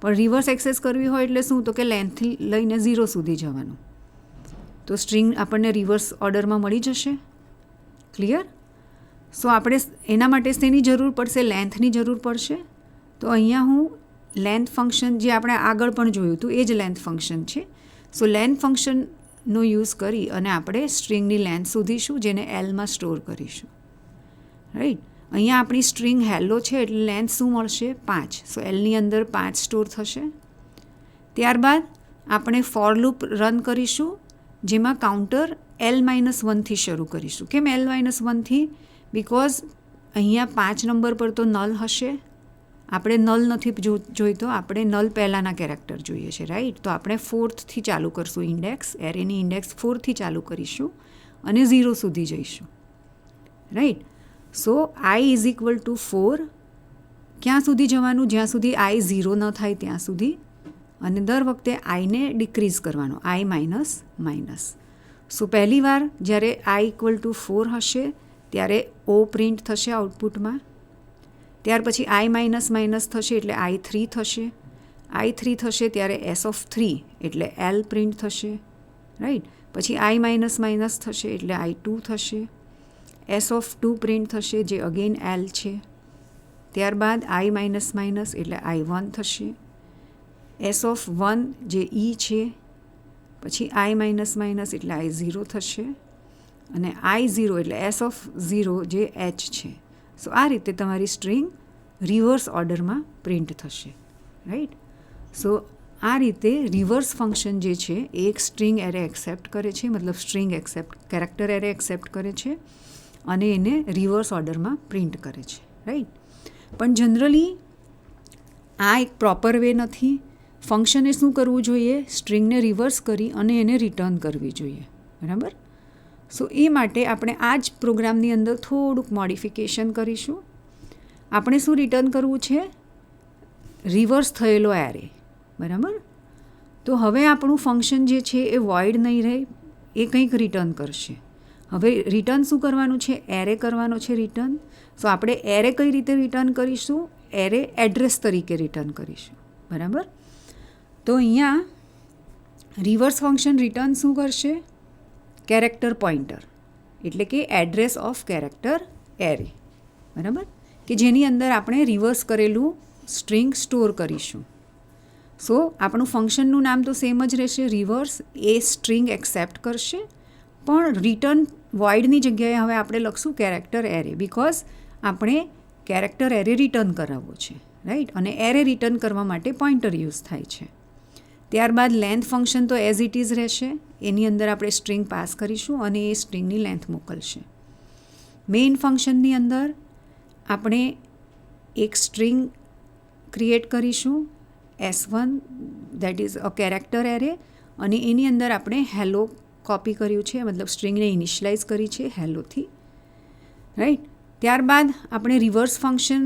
પણ રિવર્સ એક્સેસ કરવી હોય એટલે શું, તો કે લેન્થથી લઈને 0 સુધી જવાનું. તો સ્ટ્રિંગ આપણને રિવર્સ ઓર્ડરમાં મળી જશે. ક્લિયર. સો આપણે એના માટે શેની જરૂર પડશે, લેન્થની જરૂર પડશે. તો અહીંયા હું લેન્થ ફંક્શન જે આપણે આગળ પણ જોયું હતું એ જ લેન્થ ફંક્શન છે. સો લેન્થ ફંક્શનનો યુઝ કરી અને આપણે સ્ટ્રિંગની લેન્થ શોધીશું, જેને એલમાં સ્ટોર કરીશું. રાઈટ. અહીંયા આપણી સ્ટ્રિંગ હેલો છે એટલે લેન્થ શું મળશે, 5. સો એલની અંદર 5 સ્ટોર થશે. ત્યારબાદ આપણે ફોર લૂપ રન કરીશું, જેમાં કાઉન્ટર L-1થી શરૂ કરીશું. કેમ L-1થી? બિકોઝ અહીંયા 5 નંબર પર તો નલ હશે. આપણે નલ નથી જોઈતો, આપણે નલ પહેલાંના કેરેક્ટર જોઈએ છે. રાઈટ. તો આપણે 4થથી ચાલુ કરશું ઇન્ડેક્સ, એરેની ઇન્ડેક્સ 4થી ચાલુ કરીશું અને 0 સુધી જઈશું. Right. So I is equal two 4. ક્યાં સુધી જવાનું, જ્યાં સુધી I 0 ન થાય ત્યાં સુધી, અને દર વખતે આઈને ડિક્રીઝ કરવાનો, I માઇનસ. સો પહેલી વાર જ્યારે I ઇક્વલ ટુ 4 હશે ત્યારે O પ્રિન્ટ થશે આઉટપુટમાં. ત્યાર પછી I માઇનસ થશે એટલે I3 થશે. I3 થશે ત્યારે S(3) એટલે L પ્રિન્ટ થશે. રાઈટ. પછી I માઇનસ થશે એટલે I2 થશે. S(2) પ્રિન્ટ થશે જે અગેન L છે. ત્યારબાદ I માઇનસ એટલે I1 થશે. S(1) જે E છે. પછી I માઇનસ એટલે I0 થશે અને I0 એટલે S(0) જે H છે. સો આ રીતે તમારી સ્ટ્રિંગ રિવર્સ ઓર્ડરમાં પ્રિન્ટ થશે. રાઈટ. સો આ રીતે રિવર્સ ફંક્શન જે છે એ એક સ્ટ્રિંગ એરે એક્સેપ્ટ કરે છે, મતલબ સ્ટ્રિંગ કેરેક્ટર એરે એક્સેપ્ટ કરે છે અને એને રિવર્સ ઓર્ડરમાં પ્રિન્ટ કરે છે. રાઈટ. પણ જનરલી આ એક પ્રોપર વે નથી. ફંક્શને શું કરવું જોઈએ? સ્ટ્રિંગને રિવર્સ કરી અને એને રિટર્ન કરવી જોઈએ. બરાબર? સો એ માટે આપણે આ જ પ્રોગ્રામની અંદર થોડુંક મોડિફિકેશન કરીશું. આપણે શું રિટર્ન કરવું છે? રિવર્સ થયેલો એરે. બરાબર? તો હવે આપણું ફંક્શન જે છે એ વોઇડ નહીં રહે, એ કંઈક રિટર્ન કરશે. હવે રિટર્ન શું કરવાનું છે? એરે કરવાનો છે રિટર્ન. સો આપણે એરે કઈ રીતે રિટર્ન કરીશું? એરે એડ્રેસ તરીકે રિટર્ન કરીશું. બરાબર? તો અહીંયા રિવર્સ ફંક્શન રિટર્ન શું કરશે? કેરેક્ટર પોઇન્ટર, એટલે કે એડ્રેસ ઓફ કેરેક્ટર એરે. બરાબર? કે જેની અંદર આપણે રિવર્સ કરેલું સ્ટ્રિંગ સ્ટોર કરીશું. સો આપણું ફંક્શનનું નામ તો સેમ જ રહેશે, રિવર્સ. એ સ્ટ્રિંગ એક્સેપ્ટ કરશે, પણ રિટર્ન વોઇડની જગ્યાએ હવે આપણે લખશું કેરેક્ટર એરે, બિકોઝ આપણે કેરેક્ટર એરે રિટર્ન કરાવવો છે. રાઈટ? અને એરે રિટર્ન કરવા માટે પોઇન્ટર યુઝ થાય છે. ત્યારબાદ લેન્થ ફંક્શન તો એઝ ઇટ ઇઝ રહેશે. એની અંદર આપણે સ્ટ્રિંગ પાસ કરીશું અને એ સ્ટ્રિંગની લેન્થ મોકલશે. મેઇન ફંક્શનની અંદર આપણે એક સ્ટ્રિંગ ક્રિએટ કરીશું, S1, that is a character array, અને એની અંદર આપણે હેલો કોપી કર્યું છે, મતલબ સ્ટ્રિંગને ઇનિશિયલાઇઝ કરી છે હેલોથી. રાઈટ? ત્યારબાદ આપણે રિવર્સ ફંક્શન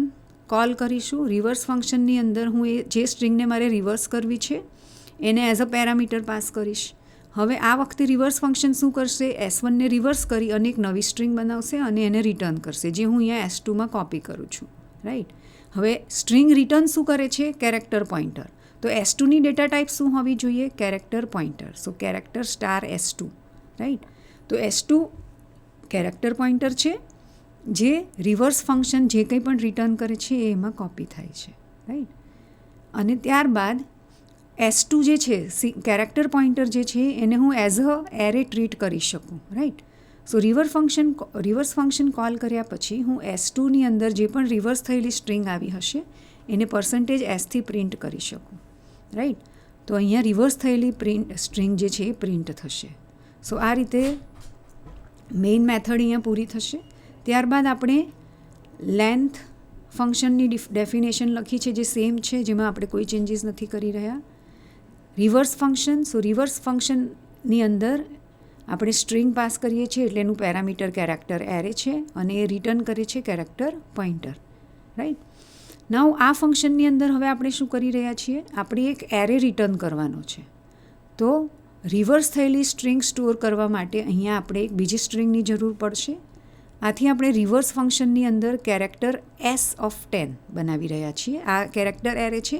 કોલ કરીશું. રિવર્સ ફંક્શનની અંદર હું એ જે સ્ટ્રિંગને મારે રિવર્સ કરવી છે એને એઝ અ પેરામીટર પાસ કરીશ. હવે આ વખતે રિવર્સ ફંક્શન શું કરશે? S1ને રિવર્સ કરી અને એક નવી સ્ટ્રિંગ બનાવશે અને એને રિટર્ન કરશે, જે હું અહીંયા S2માં કોપી કરું છું. રાઈટ? હવે સ્ટ્રિંગ રિટર્ન શું કરે છે? Character pointer. તો S2ની ડેટા ટાઈપ શું હોવી જોઈએ? Character pointer. So character star S2. Right? તો S2 કેરેક્ટર પોઇન્ટર છે, જે રિવર્સ ફંક્શન જે કંઈ પણ રિટર્ન કરે છે એ એમાં કોપી થાય છે. રાઈટ? અને ત્યારબાદ S2 જે છે, કેરેક્ટર પોઇન્ટર જે છે, એને હું એઝ અ એરે ટ્રીટ કરી શકું. રાઈટ? સો રિવર્સ ફંક્શન કોલ કર્યા પછી હું S2ની અંદર જે પણ રિવર્સ થયેલી સ્ટ્રિંગ આવી હશે એને %S થી પ્રિન્ટ કરી શકું. રાઈટ? તો અહીંયા રિવર્સ થયેલી સ્ટ્રિંગ જે છે એ પ્રિન્ટ થશે. સો આ રીતે મેઇન મેથડ અહીંયા પૂરી થશે. ત્યારબાદ આપણે લેન્થ ફંક્શનની ડેફિનેશન લખી છે, જે સેમ છે, જેમાં આપણે કોઈ ચેન્જીસ નથી કરી રહ્યા. રિવર્સ ફંક્શન, સો રિવર્સ ફંક્શનની અંદર આપણે સ્ટ્રિંગ પાસ કરીએ છીએ, એટલે એનું પેરામીટર કેરેક્ટર એરે છે અને એ રિટર્ન કરે છે કેરેક્ટર પોઇન્ટર. રાઈટ? નાઉ આ ફંક્શનની અંદર હવે આપણે શું કરી રહ્યા છીએ? આપણે એક એરે રિટર્ન કરવાનો છે. તો રિવર્સ થયેલી સ્ટ્રિંગ સ્ટોર કરવા માટે અહીંયા આપણે એક બીજી સ્ટ્રિંગની જરૂર પડશે. આથી આપણે રિવર્સ ફંક્શનની અંદર કેરેક્ટર S(10) બનાવી રહ્યા છીએ. આ કેરેક્ટર એરે છે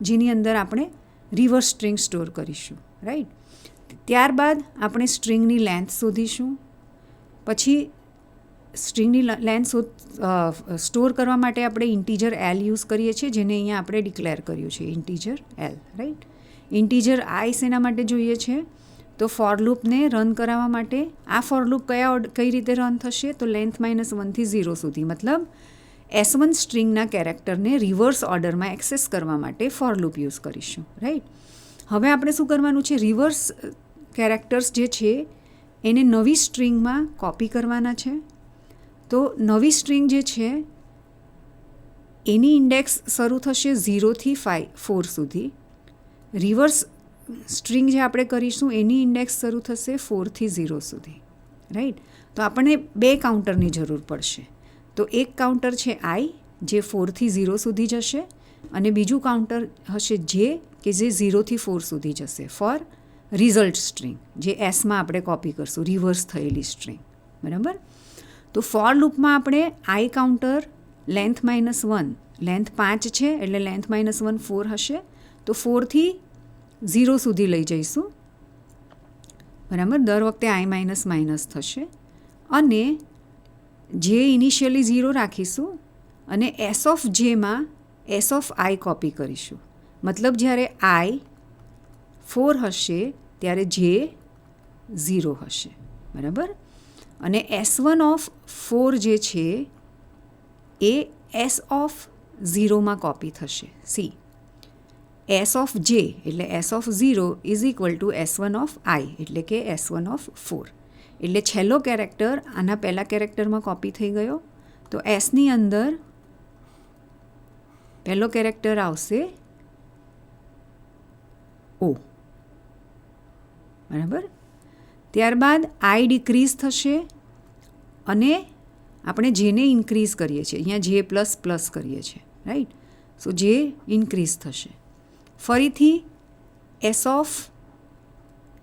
જેની અંદર આપણે રિવર્સ સ્ટ્રિંગ સ્ટોર કરીશું. રાઈટ? ત્યારબાદ આપણે સ્ટ્રિંગની લેન્થ શોધીશું. પછી સ્ટ્રિંગની લેન્થ સ્ટોર કરવા માટે આપણે ઇન્ટીજર L યુઝ કરીએ છીએ, જેને અહીંયા આપણે ડિક્લેર કર્યું છે, integer L. Right? Integer I શેના માટે જોઈએ છે? તો ફોર લૂપને રન કરાવવા માટે. આ ફોર લૂપ કઈ રીતે રન થશે? તો લેન્થ -1 થી 0 સુધી, મતલબ S1 સ્ટ્રિંગના કેરેક્ટરને રિવર્સ ઓર્ડરમાં એક્સેસ કરવા માટે ફોર લૂપ યુઝ કરીશું. રાઈટ? હવે આપણે શું કરવાનું છે? રિવર્સ કેરેક્ટર્સ જે છે એને નવી સ્ટ્રિંગમાં કોપી કરવાના છે. તો નવી સ્ટ્રિંગ જે છે એની ઇન્ડેક્સ શરૂ થશે 0 થી 4 સુધી. રિવર્સ સ્ટ્રિંગ જે આપણે કરીશું એની ઇન્ડેક્સ શરૂ થશે 4 થી 0 સુધી. રાઈટ? તો આપણને 2 કાઉન્ટરની જરૂર પડશે. તો એક કાઉન્ટર છે I, જે 4 થી 0 સુધી જશે, અને બીજું કાઉન્ટર હશે J, કે જે 0 થી 4 સુધી જશે ફોર રિઝલ્ટ સ્ટ્રિંગ, જે Sમાં આપણે કોપી કરશું, રિવર્સ થયેલી સ્ટ્રિંગ. બરાબર? તો ફોર લૂપમાં આપણે I કાઉન્ટર લેન્થ -1, લેન્થ 5 છે એટલે લેન્થ -1 4 હશે, તો 4 થી 0 સુધી લઈ જઈશું. બરાબર? દર વખતે I - થશે. અને જે ઇનિશિયલી 0 રાખીશું અને S(J)માં S(I) કોપી કરીશું. મતલબ જ્યારે I 4 હશે ત્યારે J 0 હશે. બરાબર? અને S1(4) જે છે એ S(0)માં કોપી થશે. સી, S(J) એટલે S(0) is equal two S1(I), એટલે કે S1(4). એટલે છેલ્લો કેરેક્ટર આના પહેલા કેરેક્ટરમાં કોપી થઈ ગયો. તો એસની અંદર પહેલો કેરેક્ટર આવશે ઓ, બરાબર. ત્યારબાદ આઈ ડિક્રીઝ થશે અને આપણે જેને ઇન્ક્રીઝ કરીએ છીએ, અહીંયા જે પ્લસ પ્લસ કરીએ છીએ, રાઈટ. સો જે ઇન્ક્રીઝ થશે. ફરીથી એસ ઓફ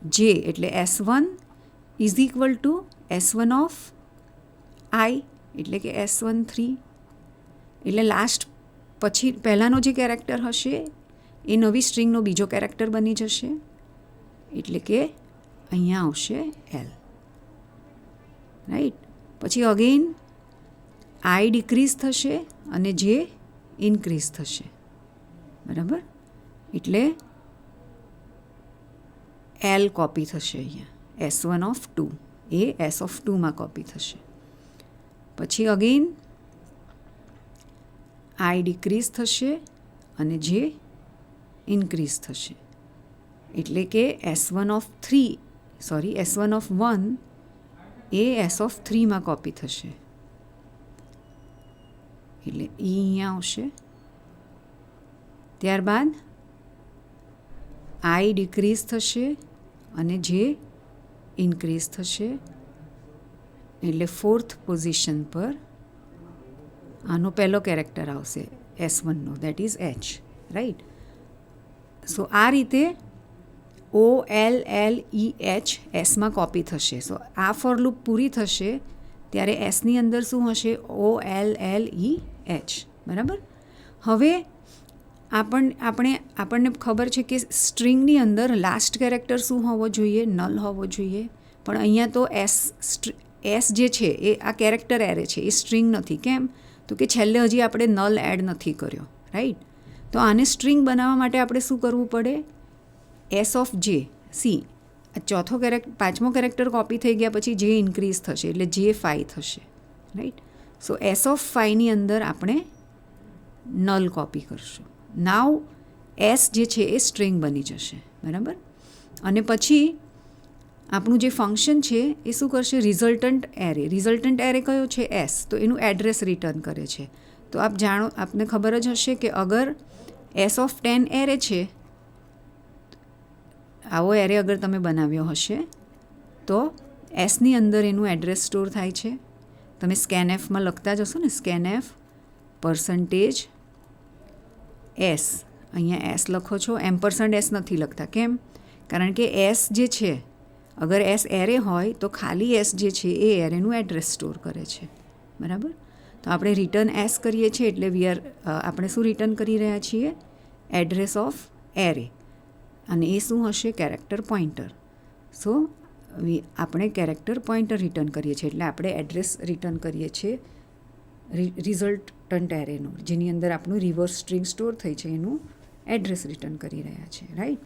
જે એટલે S1 is equal to S1 of I એટલે કે S13. એટલે લાસ્ટ પછી પહેલાંનો જે કેરેક્ટર હશે એ નવી સ્ટ્રિંગનો બીજો કેરેક્ટર બની જશે, એટલે કે અહીંયા આવશે L, રાઈટ. પછી અગેન આઈ ડિક્રીઝ થશે અને જે ઇન્ક્રીઝ થશે, બરાબર. એટલે L કોપી થશે અહીંયા, S1 ઓફ 2 એ S ઓફ 2માં કોપી થશે. પછી અગેન આઈ ડિક્રીઝ થશે અને જે ઇન્ક્રીઝ થશે, એટલે કે S1 ઓફ 1 એ S ઓફ 3માં કોપી થશે, એટલે E અહીંયા આવશે. ત્યારબાદ આઈ ડિક્રીઝ થશે અને જે ઇન્ક્રીઝ થશે, એટલે 4th પોઝિશન પર આનો પહેલો કેરેક્ટર આવશે S1નો, that is H, right. So આ રીતે OLLEH એસમાં કોપી થશે. સો આ ફોર લૂપ પૂરી થશે ત્યારે એસની અંદર શું હશે? OLLEH, બરાબર. હવે આપણને ખબર છે કે સ્ટ્રિંગની અંદર લાસ્ટ કેરેક્ટર શું હોવો જોઈએ? નલ હોવો જોઈએ. પણ અહીંયા તો એસ જે છે એ આ કેરેક્ટર એરે છે, એ સ્ટ્રિંગ નથી. કેમ? તો કે છેલ્લે હજી આપણે નલ એડ નથી કર્યો, રાઈટ. તો આને સ્ટ્રિંગ બનાવવા માટે આપણે શું કરવું પડે? એસ ઓફ જે સી, પાંચમો કેરેક્ટર કોપી થઈ ગયા પછી જે ઇન્ક્રીઝ થશે એટલે જે 5 થશે, રાઈટ. સો એસ ઓફ 5ની અંદર આપણે નલ કોપી કરશું. નાવ એસ જે છે એ સ્ટ્રિંગ બની જશે, બરાબર. અને પછી આપણું જે ફંક્શન છે એ શું કરશે? રિઝલ્ટન્ટ એરે કયો છે? એસ. તો એનું એડ્રેસ રિટર્ન કરે છે. તો આપને ખબર જ હશે કે અગર એસ ઓફ 10 એરે છે, આવો એરે અગર તમે બનાવ્યો હશે તો એસની અંદર એનું એડ્રેસ સ્ટોર થાય છે. તમે સ્કેનએફમાં લખતા જશો ને, સ્કેનએફ %s, અહીંયા એસ લખો છો, %s નથી લખતા. કેમ? કારણ કે એસ જે છે, અગર એસ એરે હોય તો ખાલી એસ જે છે એ એરેનું એડ્રેસ સ્ટોર કરે છે, બરાબર. તો આપણે રિટર્ન એસ કરીએ છીએ એટલે આપણે શું રિટર્ન કરી રહ્યા છીએ? Address of array. અને એ શું હશે? Character pointer. સો આપણે કેરેક્ટર પોઇન્ટર રિટર્ન કરીએ છીએ એટલે આપણે એડ્રેસ રિટર્ન કરીએ છીએ રિઝલ્ટન્ટ એરેનું, જેની અંદર આપણું રિવર્સ સ્ટ્રિંગ સ્ટોર થઈ છે એનું એડ્રેસ રિટર્ન કરી રહ્યા છે, રાઈટ.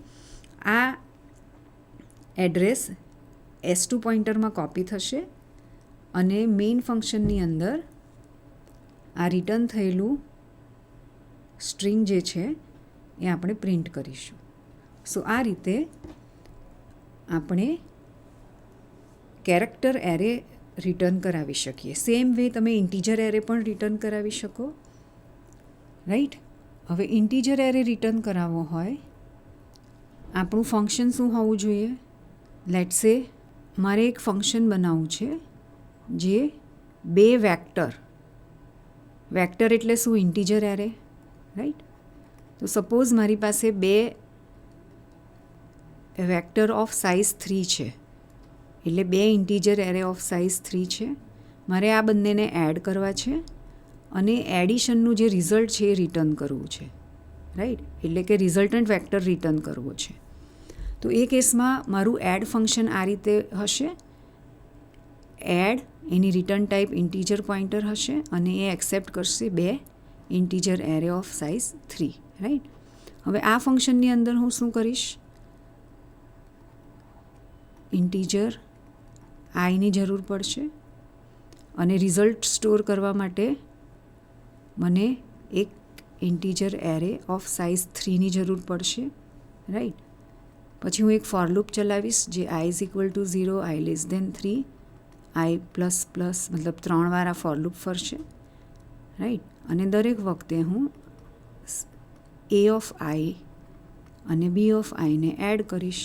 આ એડ્રેસ S2 પોઇન્ટરમાં કોપી થશે અને મેઇન ફંક્શનની અંદર આ રિટર્ન થયેલું સ્ટ્રિંગ જે છે એ આપણે પ્રિન્ટ કરીશું. સો આ રીતે આપણે કેરેક્ટર એરે રિટર્ન કરાવી શકીએ. સેમ વે તમે ઇન્ટીજર એરે પણ રિટર્ન કરાવી શકો, રાઈટ. હવે ઇન્ટીજર એરે રિટર્ન કરાવવો હોય, આપણું ફંક્શન શું હોવું જોઈએ? લેટ્સ સે મારે એક ફંક્શન બનાવવું છે જે 2 વેક્ટર એટલે શું? Integer array, right. તો સપોઝ મારી પાસે 2 વેક્ટર ઓફ સાઇઝ 3 છે, એટલે 2 ઇન્ટીજર એરે ઓફ સાઇઝ 3 છે. મારે આ બંનેને એડ કરવા છે અને એડિશનનું જે રિઝલ્ટ છે એ રિટર્ન કરવું છે, રાઈટ. એટલે કે રિઝલ્ટન્ટ વેક્ટર રિટર્ન કરવો છે. તો એ કેસમાં મારું એડ ફંક્શન આ રીતે હશે. એડ, એની રિટર્ન ટાઈપ ઇન્ટીજર પોઇન્ટર હશે અને એ એક્સેપ્ટ કરશે 2 integer array of size 3, right. હવે આ ફંક્શનની અંદર હું શું કરીશ? ઇન્ટીજર આઈની જરૂર પડશે અને રિઝલ્ટ સ્ટોર કરવા માટે મને એક ઇન્ટીજર એરે ઓફ સાઇઝ 3ની જરૂર પડશે, રાઈટ. પછી હું એક ફોર લૂપ ચલાવીશ જે i = 0, i <3, i++, મતલબ 3 વાર આ ફોર લૂપ ફરશે, રાઈટ. અને દરેક વખતે હું એ ઓફ આઈ અને બી ઓફ આઈને એડ કરીશ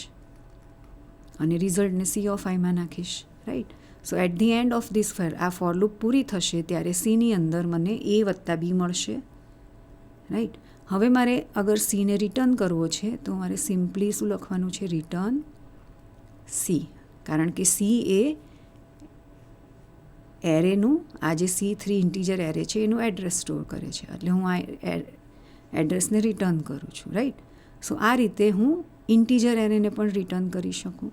અને રિઝલ્ટને સી ઓફ આઈમાં નાખીશ, right. So at the end of this આ ફોર લૂપ પૂરી થશે ત્યારે સીની અંદર મને એ વત્તા બી મળશે, રાઈટ. હવે મારે અગર સીને રિટર્ન કરવો છે તો મારે સિમ્પલી શું લખવાનું છે? રિટર્ન સી, કારણ કે સી એ એરેનું આ જે C3 ઇન્ટીજર એરે છે એનું એડ્રેસ સ્ટોર કરે છે, એટલે હું આ એડ્રેસને રિટર્ન કરું છું, રાઈટ. સો આ રીતે હું ઇન્ટીજર એરેને પણ રિટર્ન કરી શકું.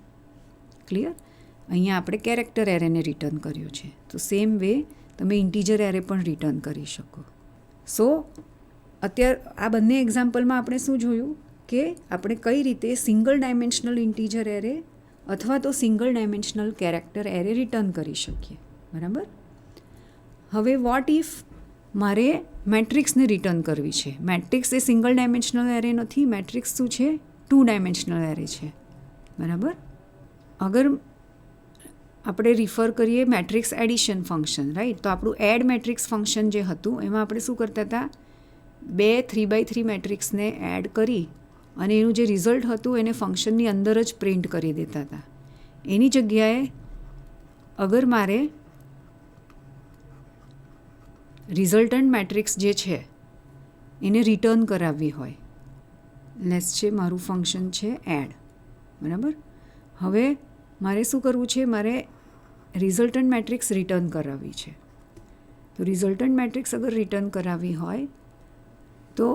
ક્લિયર? અહીંયા આપણે કેરેક્ટર એરેને રિટર્ન કર્યું છે, તો સેમ વે તમે ઇન્ટીજર એરે પણ રિટર્ન કરી શકો. સો અત્યારે આ બંને એક્ઝામ્પલમાં આપણે શું જોયું કે આપણે કઈ રીતે સિંગલ ડાયમેન્શનલ ઇન્ટીજર એરે અથવા તો single dimensional character array return કરી શકીએ, બરાબર. હવે વોટ ઇફ મારે મેટ્રિક્સને રિટર્ન કરવી છે? મેટ્રિક્સ એ સિંગલ ડાયમેન્શનલ એરે નથી, મેટ્રિક્સ શું છે? 2 ડાયમેન્શનલ એરે છે, બરાબર. અગર આપણે રિફર કરીએ મેટ્રિક્સ એડિશન ફંક્શન, રાઈટ, તો આપણું એડ મેટ્રિક્સ ફંક્શન જે હતું એમાં આપણે શું કરતા હતા? 2 3x3 મેટ્રિક્સને એડ કરી અને એનું જે રિઝલ્ટ હતું એને ફંક્શનની અંદર જ પ્રિન્ટ કરી દેતા હતા. એની જગ્યાએ અગર મારે રિઝલ્ટન્ટ મેટ્રિક્સ જે છે એને રિટર્ન કરાવવી હોય, લેટ્સ છે મારું ફંક્શન છે એડ, બરાબર. હવે મારે શું કરવું છે? મારે રિઝલ્ટન્ટ મેટ્રિક્સ રિટર્ન કરાવવી છે. તો રિઝલ્ટન્ટ મેટ્રિક્સ અગર રિટર્ન કરાવવી હોય તો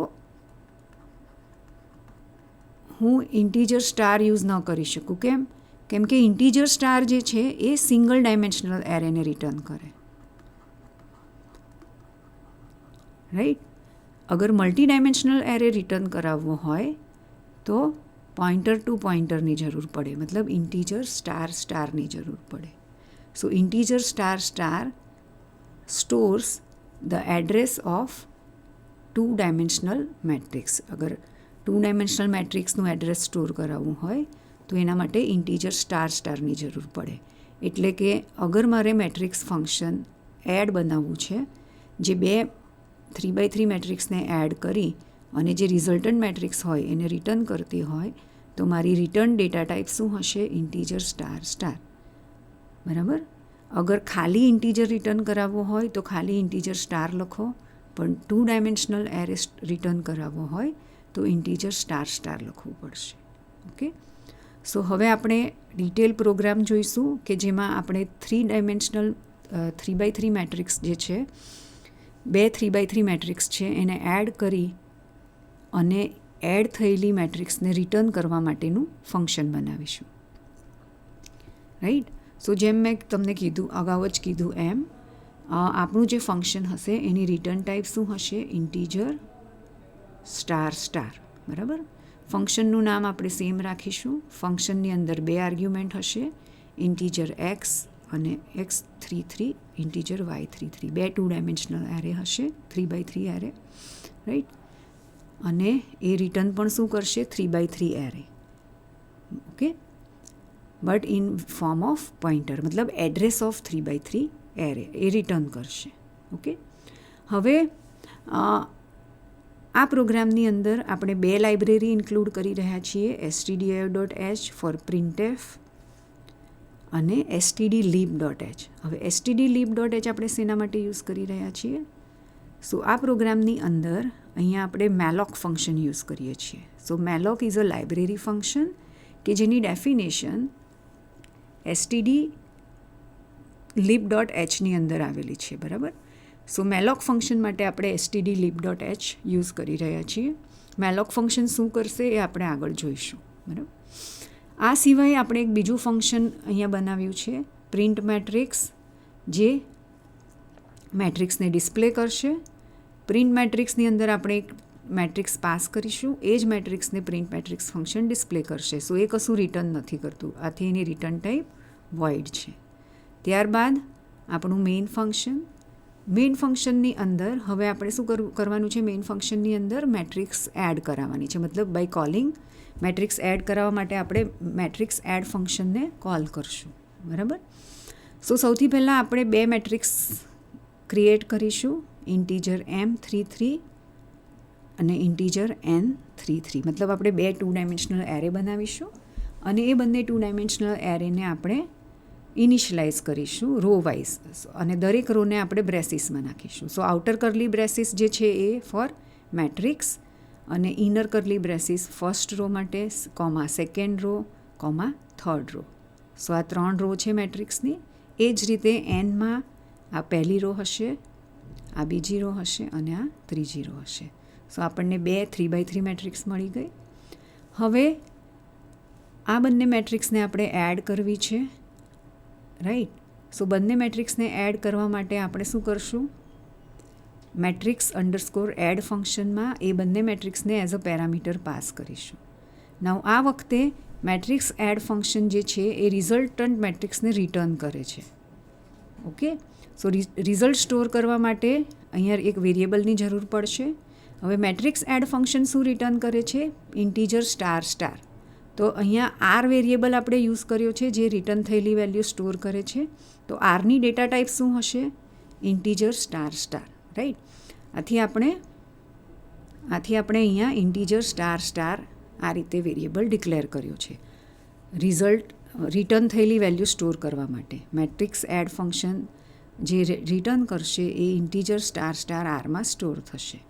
હું ઇન્ટીજર સ્ટાર યુઝ ન કરી શકું. કેમ કે ઇન્ટીજર સ્ટાર જે છે એ સિંગલ ડાયમેન્શનલ એરેને રિટર્ન કરે, રાઈટ. અગર મલ્ટી ડાયમેન્શનલ એરે રિટર્ન કરાવવો હોય તો પોઇન્ટર ટુ પોઇન્ટરની જરૂર પડે, મતલબ ઇન્ટીજર સ્ટાર સ્ટારની જરૂર પડે. So integer star star stores the address of 2 dimensional matrix. અગર 2 ડાયમેન્શનલ મેટ્રિક્સનું એડ્રેસ સ્ટોર કરાવવું હોય તો એના માટે ઇન્ટીજર સ્ટાર સ્ટારની જરૂર પડે. એટલે કે અગર મારે મેટ્રિક્સ ફંક્શન એડ બનાવવું છે જે 2 3x3 મેટ્રિક્સને એડ કરી અને જે રિઝલ્ટન્ટ મેટ્રિક્સ હોય એને રિટર્ન કરતી હોય તો મારી રિટર્ન ડેટા ટાઈપ શું હશે? ઇન્ટીજર સ્ટાર સ્ટાર, બરાબર. અગર ખાલી ઇન્ટીજર રિટર્ન કરાવવો હોય તો ખાલી ઇન્ટીજર સ્ટાર લખો, પણ 2 ડાયમેન્શનલ એરે રિટર્ન કરાવવો હોય તો ઇન્ટીજર સ્ટાર સ્ટાર લખવું પડશે. ઓકે. સો હવે આપણે ડિટેલ પ્રોગ્રામ જોઈશું કે જેમાં આપણે 3 ડાયમેન્શનલ 3x3 મેટ્રિક્સ જે છે 2 3x3 મેટ્રિક્સ છે એને એડ કરી અને એડ થયેલી મેટ્રિક્સને રિટર્ન કરવા માટેનું ફંક્શન બનાવીશું, રાઈટ. સો જેમ મેં તમને કીધું અગાઉ જ કીધું એમ આપણું જે ફંક્શન હશે એની રિટર્ન ટાઈપ શું હશે? ઇન્ટીજર સ્ટાર સ્ટાર, બરાબર. ફંક્શનનું નામ આપણે સેમ રાખીશું. ફંક્શનની અંદર 2 આર્ગ્યુમેન્ટ હશે, ઇન્ટીજર એક્સ અને x33 integer y33. 2 2 dimensional array હશે, 3x3 એરે, રાઈટ. અને એ રિટર્ન પણ શું કરશે? 3x3 array, okay, but in form of pointer, મતલબ એડ્રેસ ઓફ 3x3 એરે એ રિટર્ન કરશે. ઓકે. હવે આ પ્રોગ્રામની અંદર આપણે 2 લાઇબ્રેરી ઇન્ક્લુડ કરી રહ્યા છીએ, stdio.h ફોર printf અને stdlib.h. હવે stdlib.h આપણે શેના માટે યુઝ કરી રહ્યા છીએ? સો આ પ્રોગ્રામની અંદર અહીંયા આપણે malloc ફંક્શન યુઝ કરીએ છીએ. સો malloc is a library function કે જેની ડેફિનેશન stdlib.hની અંદર આવેલી છે, બરાબર. સો malloc ફંક્શન માટે આપણે stdlib.h યુઝ કરી રહ્યા છીએ. malloc ફંક્શન શું કરશે એ આપણે આગળ જોઈશું, બરાબર. આ સિવાય આપણે એક બીજું ફંક્શન અહીંયા બનાવ્યું છે પ્રિન્ટ મેટ્રિક્સ, જે મેટ્રિક્સને ડિસ્પ્લે કરશે. પ્રિન્ટ મેટ્રિક્સની અંદર આપણે એક મેટ્રિક્સ પાસ કરીશું, એ જ મેટ્રિક્સને પ્રિન્ટ મેટ્રિક્સ ફંક્શન ડિસ્પ્લે કરશે. સો એ કશું રિટર્ન નથી કરતું, આથી એની રિટર્ન ટાઈપ વોઇડ છે. ત્યારબાદ આપણું મેઇન ફંક્શનની અંદર હવે આપણે શું કરવાનું છે? મેઇન ફંક્શનની અંદર મેટ્રિક્સ એડ કરાવવાની છે, મતલબ બાય કોલિંગ મેટ્રિક્સ એડ કરાવવા માટે આપણે મેટ્રિક્સ એડ ફંક્શનને કોલ કરશું, બરાબર. સો સૌથી પહેલાં આપણે 2 મેટ્રિક્સ ક્રિએટ કરીશું, ઇન્ટીજર m33 અને ઇન્ટીજર n33, મતલબ આપણે 2 2 ડાયમેન્શનલ એરે બનાવીશું અને એ બંને 2 ડાયમેન્શનલ એરેને આપણે ઇનિશિયલાઇઝ કરીશું રો વાઇઝ, અને દરેક રોને આપણે બ્રેસીસમાં નાખીશું. સો આઉટર કરલી બ્રેસીસ જે છે એ ફોર મેટ્રિક્સ અને inner curly braces first row માટે, comma second row, comma third row. So આ 3 રો છે મેટ્રિક્સની. એ જ રીતે એનમાં આ પહેલી રો હશે, આ બીજી રો હશે અને આ ત્રીજી રો હશે. સો આપણને 2 3x3 મેટ્રિક્સ મળી ગઈ. હવે આ બંને મેટ્રિક્સને આપણે એડ કરવી છે, રાઈટ. સો બંને મેટ્રિક્સને એડ કરવા માટે આપણે શું કરશું? મેટ્રિક્સ અંડરસ્કોર એડ ફંક્શનમાં એ બંને મેટ્રિક્સને એઝ અ પેરામીટર પાસ કરીશું. નાવ આ વખતે મેટ્રિક્સ એડ ફંક્શન જે છે એ રિઝલ્ટન્ટ મેટ્રિક્સને રિટર્ન કરે છે. ઓકે, સો રિઝલ્ટ સ્ટોર કરવા માટે અહીંયા એક વેરિયેબલની જરૂર પડશે. હવે મેટ્રિક્સ એડ ફંક્શન શું રિટર્ન કરે છે? Integer star star. તો અહીંયા આર વેરિયેબલ આપણે યુઝ કર્યો છે જે રિટર્ન થયેલી વેલ્યુ સ્ટોર કરે છે. તો આરની ડેટા ટાઈપ શું હશે? Integer star star, right. આથી આપણે અહીંયા ઇન્ટીજર સ્ટાર સ્ટાર આ રીતે વેરિયેબલ ડિક્લેર કર્યો છે રિટર્ન થયેલી વેલ્યુ સ્ટોર કરવા માટે. મેટ્રિક્સ એડ ફંક્શન જે રિટર્ન કરશે એ ઇન્ટીજર સ્ટાર સ્ટાર આરમાં સ્ટોર થશે,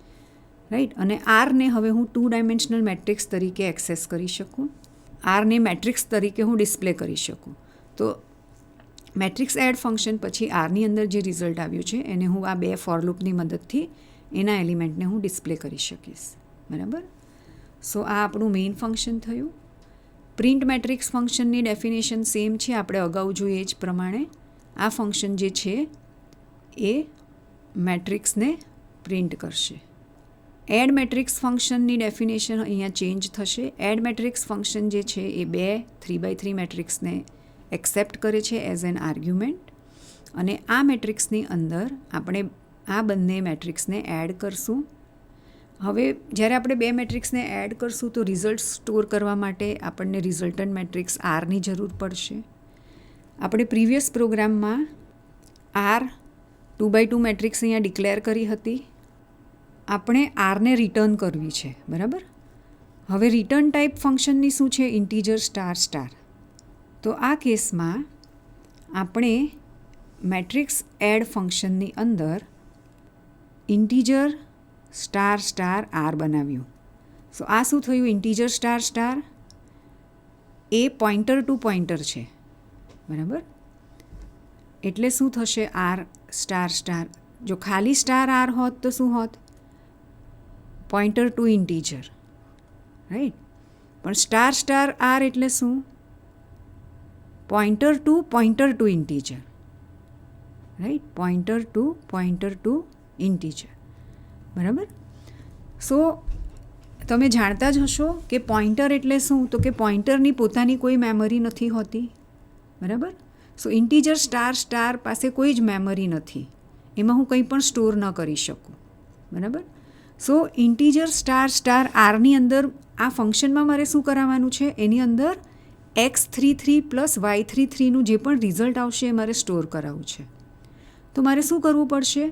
રાઈટ. અને આરને હવે હું 2 ડાયમેન્શનલ મેટ્રિક્સ તરીકે એક્સેસ કરી શકું, આરને મેટ્રિક્સ તરીકે હું ડિસ્પ્લે કરી શકું. તો મેટ્રિક્સ એડ ફંક્શન પછી આરની અંદર જે રિઝલ્ટ આવ્યું છે એને હું આ 2 ફોર લૂપની મદદથી એના એલિમેન્ટને હું ડિસ્પ્લે કરી શકીશ, બરાબર. સો આ આપણું મેઇન ફંક્શન થયું. પ્રિન્ટ મેટ્રિક્સ ફંક્શનની ડેફિનેશન સેમ છે, આપણે અગાઉ જોઈએ જ પ્રમાણે આ ફંક્શન જે છે એ મેટ્રિક્સને પ્રિન્ટ કરશે. એડ મેટ્રિક્સ ફંક્શનની ડેફિનેશન અહીંયા ચેન્જ થશે. એડ મેટ્રિક્સ ફંક્શન જે છે એ 2 3x3 મેટ્રિક્સને એક્સેપ્ટ કરે છે એઝ એન આર્ગ્યુમેન્ટ, અને આ મેટ્રિક્સની અંદર આપણે આ બંને મેટ્રિક્સને એડ કરશું. હવે જ્યારે આપણે 2 મેટ્રિક્સને એડ કરશું તો રિઝલ્ટ સ્ટોર કરવા માટે આપણને રિઝલ્ટન્ટ મેટ્રિક્સ આરની જરૂર પડશે. આપણે પ્રીવિયસ પ્રોગ્રામમાં આર 2x2 મેટ્રિક્સ અહીંયા ડિક્લેર કરી હતી. આપણે આરને રિટર્ન કરવી છે, બરાબર. હવે રિટર્ન ટાઈપ ફંક્શનની શું છે? Integer star star. તો આ કેસમાં આપણે મેટ્રિક્સ એડ ફંક્શનની અંદર ઇન્ટીજર સ્ટાર સ્ટાર આર બનાવ્યું. સો આ શું થયું? ઇન્ટીજર સ્ટાર સ્ટાર એ પોઇન્ટર ટુ પોઇન્ટર છે, બરાબર. એટલે શું થશે? R star star. જો ખાલી સ્ટાર આર હોત તો શું હોત? Pointer to integer, right. પણ સ્ટાર સ્ટાર આર એટલે શું? Pointer to integer, right. Pointer to integer, બરાબર. સો તમે જાણતા જ હશો કે પોઇન્ટર એટલે શું? તો કે પોઇન્ટરની પોતાની કોઈ મેમરી નથી હોતી, બરાબર. સો ઇન્ટીજર સ્ટાર સ્ટાર પાસે કોઈ જ મેમરી નથી, એમાં હું કંઈ પણ સ્ટોર ન કરી શકું, બરાબર. સો ઇન્ટીજર સ્ટાર સ્ટાર આરની અંદર આ ફંક્શનમાં મારે શું કરાવવાનું છે? એની અંદર x33 + y33નું જે પણ રિઝલ્ટ આવશે એ મારે સ્ટોર કરાવવું છે. તો મારે શું કરવું પડશે?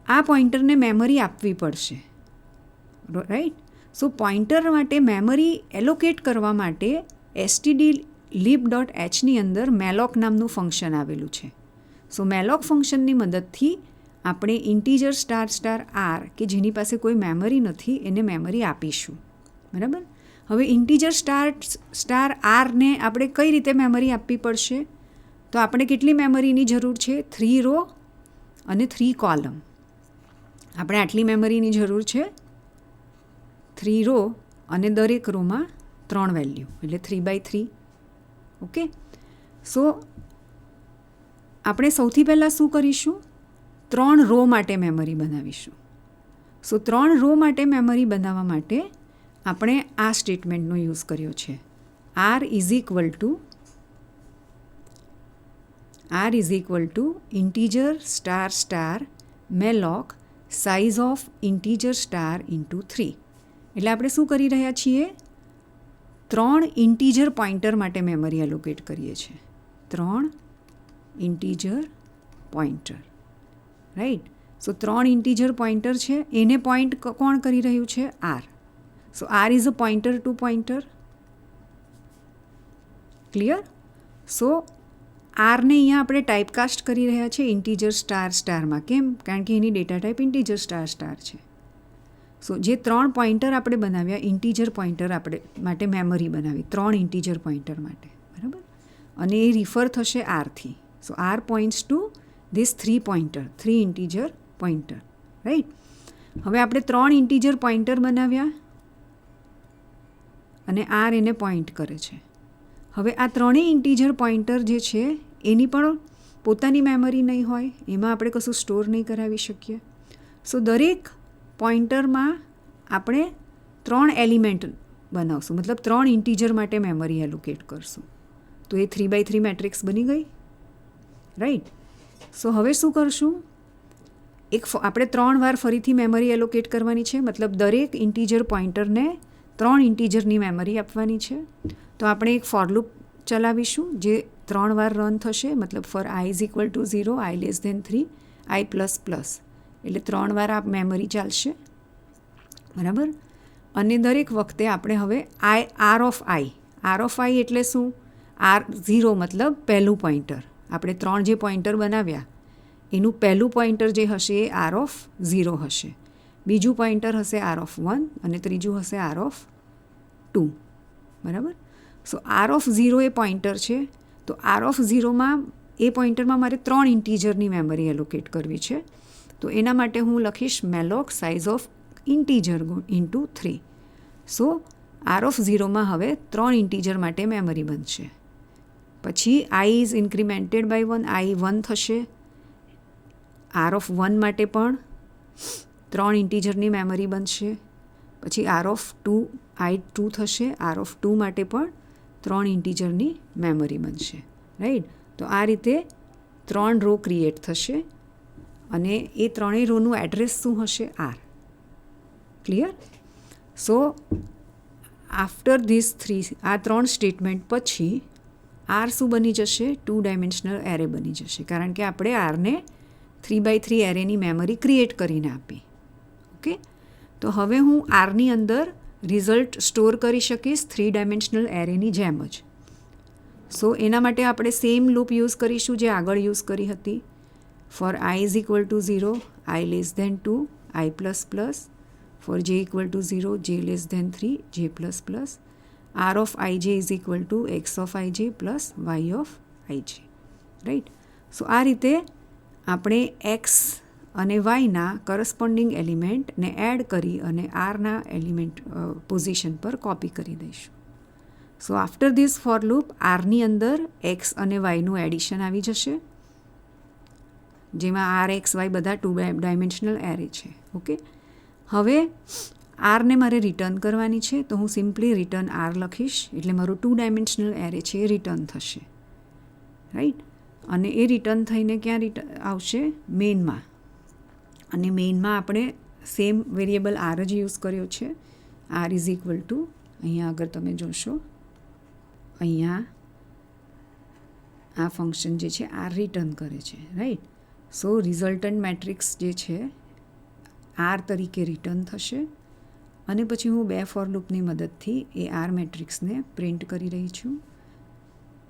આ પોઇન્ટરને મેમરી આપવી પડશે, રાઈટ. સો પોઇન્ટર માટે મેમરી એલોકેટ કરવા માટે stdlib.hની અંદર મેલોક નામનું ફંક્શન આવેલું છે. સો મેલોક ફંક્શનની મદદથી આપણે integer star star R K જેની પાસે કોઈ મેમરી નથી એને મેમરી આપીશું, બરાબર. હવે ઇન્ટીજર સ્ટાર આરને આપણે કઈ રીતે મેમરી આપવી પડશે? તો આપણે કેટલી મેમરીની જરૂર છે? 3 રો અને 3 કોલમ. આપણે આટલી મેમરીની જરૂર છે, 3 રો અને દરેક રોમાં 3 વેલ્યુ, એટલે 3x3. ઓકે. સો આપણે સૌથી પહેલાં શું કરીશું? 3 રો માટે મેમરી બનાવીશું. સો 3 રો માટે મેમરી બનાવવા માટે આપણે આ સ્ટેટમેન્ટનો યુઝ કર્યો છે. R is equal to integer star star malloc size of integer star into 3. એટલે આપણે શું કરી રહ્યા છીએ? 3 ઇન્ટીજર પોઇન્ટર માટે મેમરી એલોકેટ કરીએ છીએ. 3 integer pointer, right. So 3 integer pointer છે, એને પોઇન્ટ કોણ કરી રહ્યું છે? R. So R is a pointer to pointer. Clear? So આરને અહીંયા આપણે ટાઈપકાસ્ટ કરી રહ્યા છીએ ઇન્ટીજર સ્ટાર સ્ટારમાં. કેમ? કારણ કે એની data type integer star star છે. સો જે 3 પોઇન્ટર આપણે બનાવ્યા, ઇન્ટીજર પોઇન્ટર આપણે માટે મેમરી બનાવી 3 ઇન્ટીજર પોઇન્ટર માટે, બરાબર, અને એ રિફર થશે આરથી. So R points to this 3 pointer, 3 integer pointer, right. હવે આપણે 3 ઇન્ટીજર પોઇન્ટર બનાવ્યા અને આર એને પોઇન્ટ કરે છે. હવે આ ત્રણેય ઇન્ટીજર પોઇન્ટર જે છે એની પણ પોતાની મેમરી નહીં હોય, એમાં આપણે કશું સ્ટોર નહીં કરાવી શકીએ. સો દરેક પોઇન્ટરમાં આપણે 3 એલિમેન્ટ બનાવશું, મતલબ 3 ઇન્ટીજર માટે મેમરી એલોકેટ કરશું. તો એ 3x3 મેટ્રિક્સ બની ગઈ, રાઈટ. સો હવે શું કરશું? આપણે 3 વાર ફરીથી મેમરી એલોકેટ કરવાની છે, મતલબ દરેક ઇન્ટીજર પોઇન્ટરને 3 ઇન્ટીજરની મેમરી આપવાની છે. તો આપણે એક ફોર લૂપ ચલાવીશું જે 3 વાર રન થશે, મતલબ for i is equal to 0, i less than 3, i plus plus, એટલે 3 વાર આ મેમરી ચાલશે, બરાબર. અને દરેક વખતે આપણે હવે આર ઓફ આઈ એટલે શું? R0 મતલબ પહેલું પોઇન્ટર. આપણે 3 જે પોઇન્ટર બનાવ્યા એનું પહેલું પોઇન્ટર જે હશે એ R0 હશે, બીજું પોઇન્ટર હશે R1 અને ત્રીજું હશે R2, બરાબર. સો R0 એ પોઇન્ટર છે. તો R0માં એ પોઇન્ટરમાં મારે 3 ઇન્ટીજરની મેમરી એલોકેટ કરવી છે. તો એના માટે હું લખીશ malloc size of integer into 3. સો R0માં હવે 3 ઇન્ટીજર માટે મેમરી બનશે. પછી i is incremented by 1, i 1 થશે. R1 માટે પણ 3 ઇન્ટીજરની મેમરી બનશે. પછી R2 i 2 થશે. R2 માટે પણ 3 ઇન્ટીજરની મેમરી બનશે, રાઈટ. તો આ રીતે 3 રો ક્રિએટ થશે અને એ ત્રણેય રોનું એડ્રેસ શું હશે? R. Clear? So after this 3, આ 3 સ્ટેટમેન્ટ પછી આર શું બની જશે? 2 ડાયમેન્શનલ એરે બની જશે, કારણ કે આપણે આરને 3x3 એરેની મેમરી ક્રિએટ કરીને આપી. ઓકે, તો હવે હું આરની અંદર રિઝલ્ટ સ્ટોર કરી શકીશ 3 ડાયમેન્શનલ એરેની જેમ જ. સો એના માટે આપણે સેમ લૂપ યુઝ કરીશું જે આગળ યુઝ કરી હતી. For i is equal to 0, i less than 2, i plus plus. For j equal to 0, j less than 3, j plus plus. r of ij is equal to x of ij plus y of ij, right. So આ રીતે આપણે x અને yના કરસ્પોન્ડિંગ એલિમેન્ટને એડ કરી અને આરના એલિમેન્ટ પોઝિશન પર કોપી કરી દઈશું. સો આફ્ટર ધીસ ફોર લૂપ આરની અંદર x અને yનું એડિશન આવી જશે, જેમાં આર એક્સ વાય બધા 2 ડાયમેન્શનલ એરે છે. ઓકે, હવે આરને મારે રિટર્ન કરવાની છે, તો હું સિમ્પલી રિટર્ન આર લખીશ, એટલે મારું 2 ડાયમેન્શનલ એરે છે એ રિટર્ન થશે, રાઈટ. અને એ રિટર્ન થઈને ક્યાં આવશે? મેઇનમાં. અને મેઇનમાં આપણે સેમ વેરિયેબલ આર જ યુઝ કર્યો છે. આર ઇઝ ઇક્વલ ટુ, અહીંયા આગળ તમે જોશો, અહીંયા આ ફંક્શન જે છે આર રિટર્ન કરે છે, રાઈટ. સો રિઝલ્ટન્ટ મેટ્રિક્સ જે છે આર તરીકે રિટર્ન થશે અને પછી હું 2 ફોર લૂપની મદદથી એ આર મેટ્રિક્સને પ્રિન્ટ કરી રહી છું.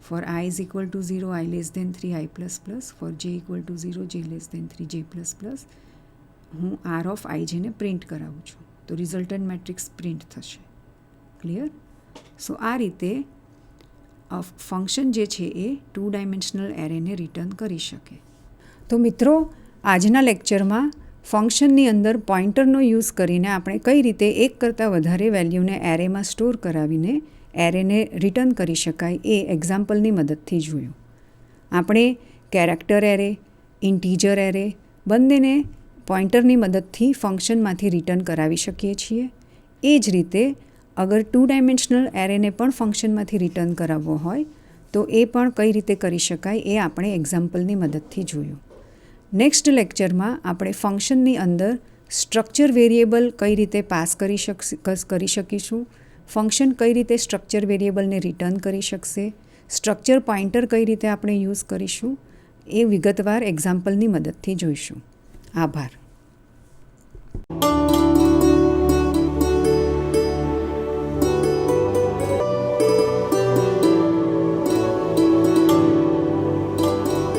For i is equal to 0, i less than 3, i plus plus. For j equal to 0, j less than 3, j plus plus. હું આર ઓફ ijને પ્રિન્ટ કરાવું છું, તો રિઝલ્ટન્ટ મેટ્રિક્સ પ્રિન્ટ થશે. ક્લિયર? સો આ રીતે ફંક્શન જે છે એ 2 ડાયમેન્શનલ એરેને રિટર્ન કરી શકે. તો મિત્રો, આજના લેક્ચરમાં ફંક્શનની અંદર પોઇન્ટરનો યુઝ કરીને આપણે કઈ રીતે એક કરતાં વધારે વેલ્યુને એરેમાં સ્ટોર કરાવીને એરેને રિટર્ન કરી શકાય એ એક્ઝામ્પલની મદદથી જોયું. આપણે કેરેક્ટર એરે, ઇન્ટીજર એરે બંનેને પોઇન્ટરની મદદથી ફંક્શનમાંથી રિટર્ન કરાવી શકીએ છીએ. એ જ રીતે અગર 2 ડાયમેન્શનલ એરેને પણ ફંક્શનમાંથી રિટર્ન કરાવવો હોય તો એ પણ કઈ રીતે કરી શકાય એ આપણે એક્ઝામ્પલની મદદથી જોયું. નેક્સ્ટ લેક્ચરમાં આપણે ફંક્શનની અંદર સ્ટ્રક્ચર વેરિયેબલ કઈ રીતે પાસ કરી શકીશું, ફંક્શન કઈ રીતે સ્ટ્રક્ચર વેરિયેબલને રિટર્ન કરી શકશે, સ્ટ્રક્ચર પોઇન્ટર કઈ રીતે આપણે યુઝ કરીશું, એ વિગતવાર એક્ઝામ્પલની મદદથી જોઈશું. આભાર.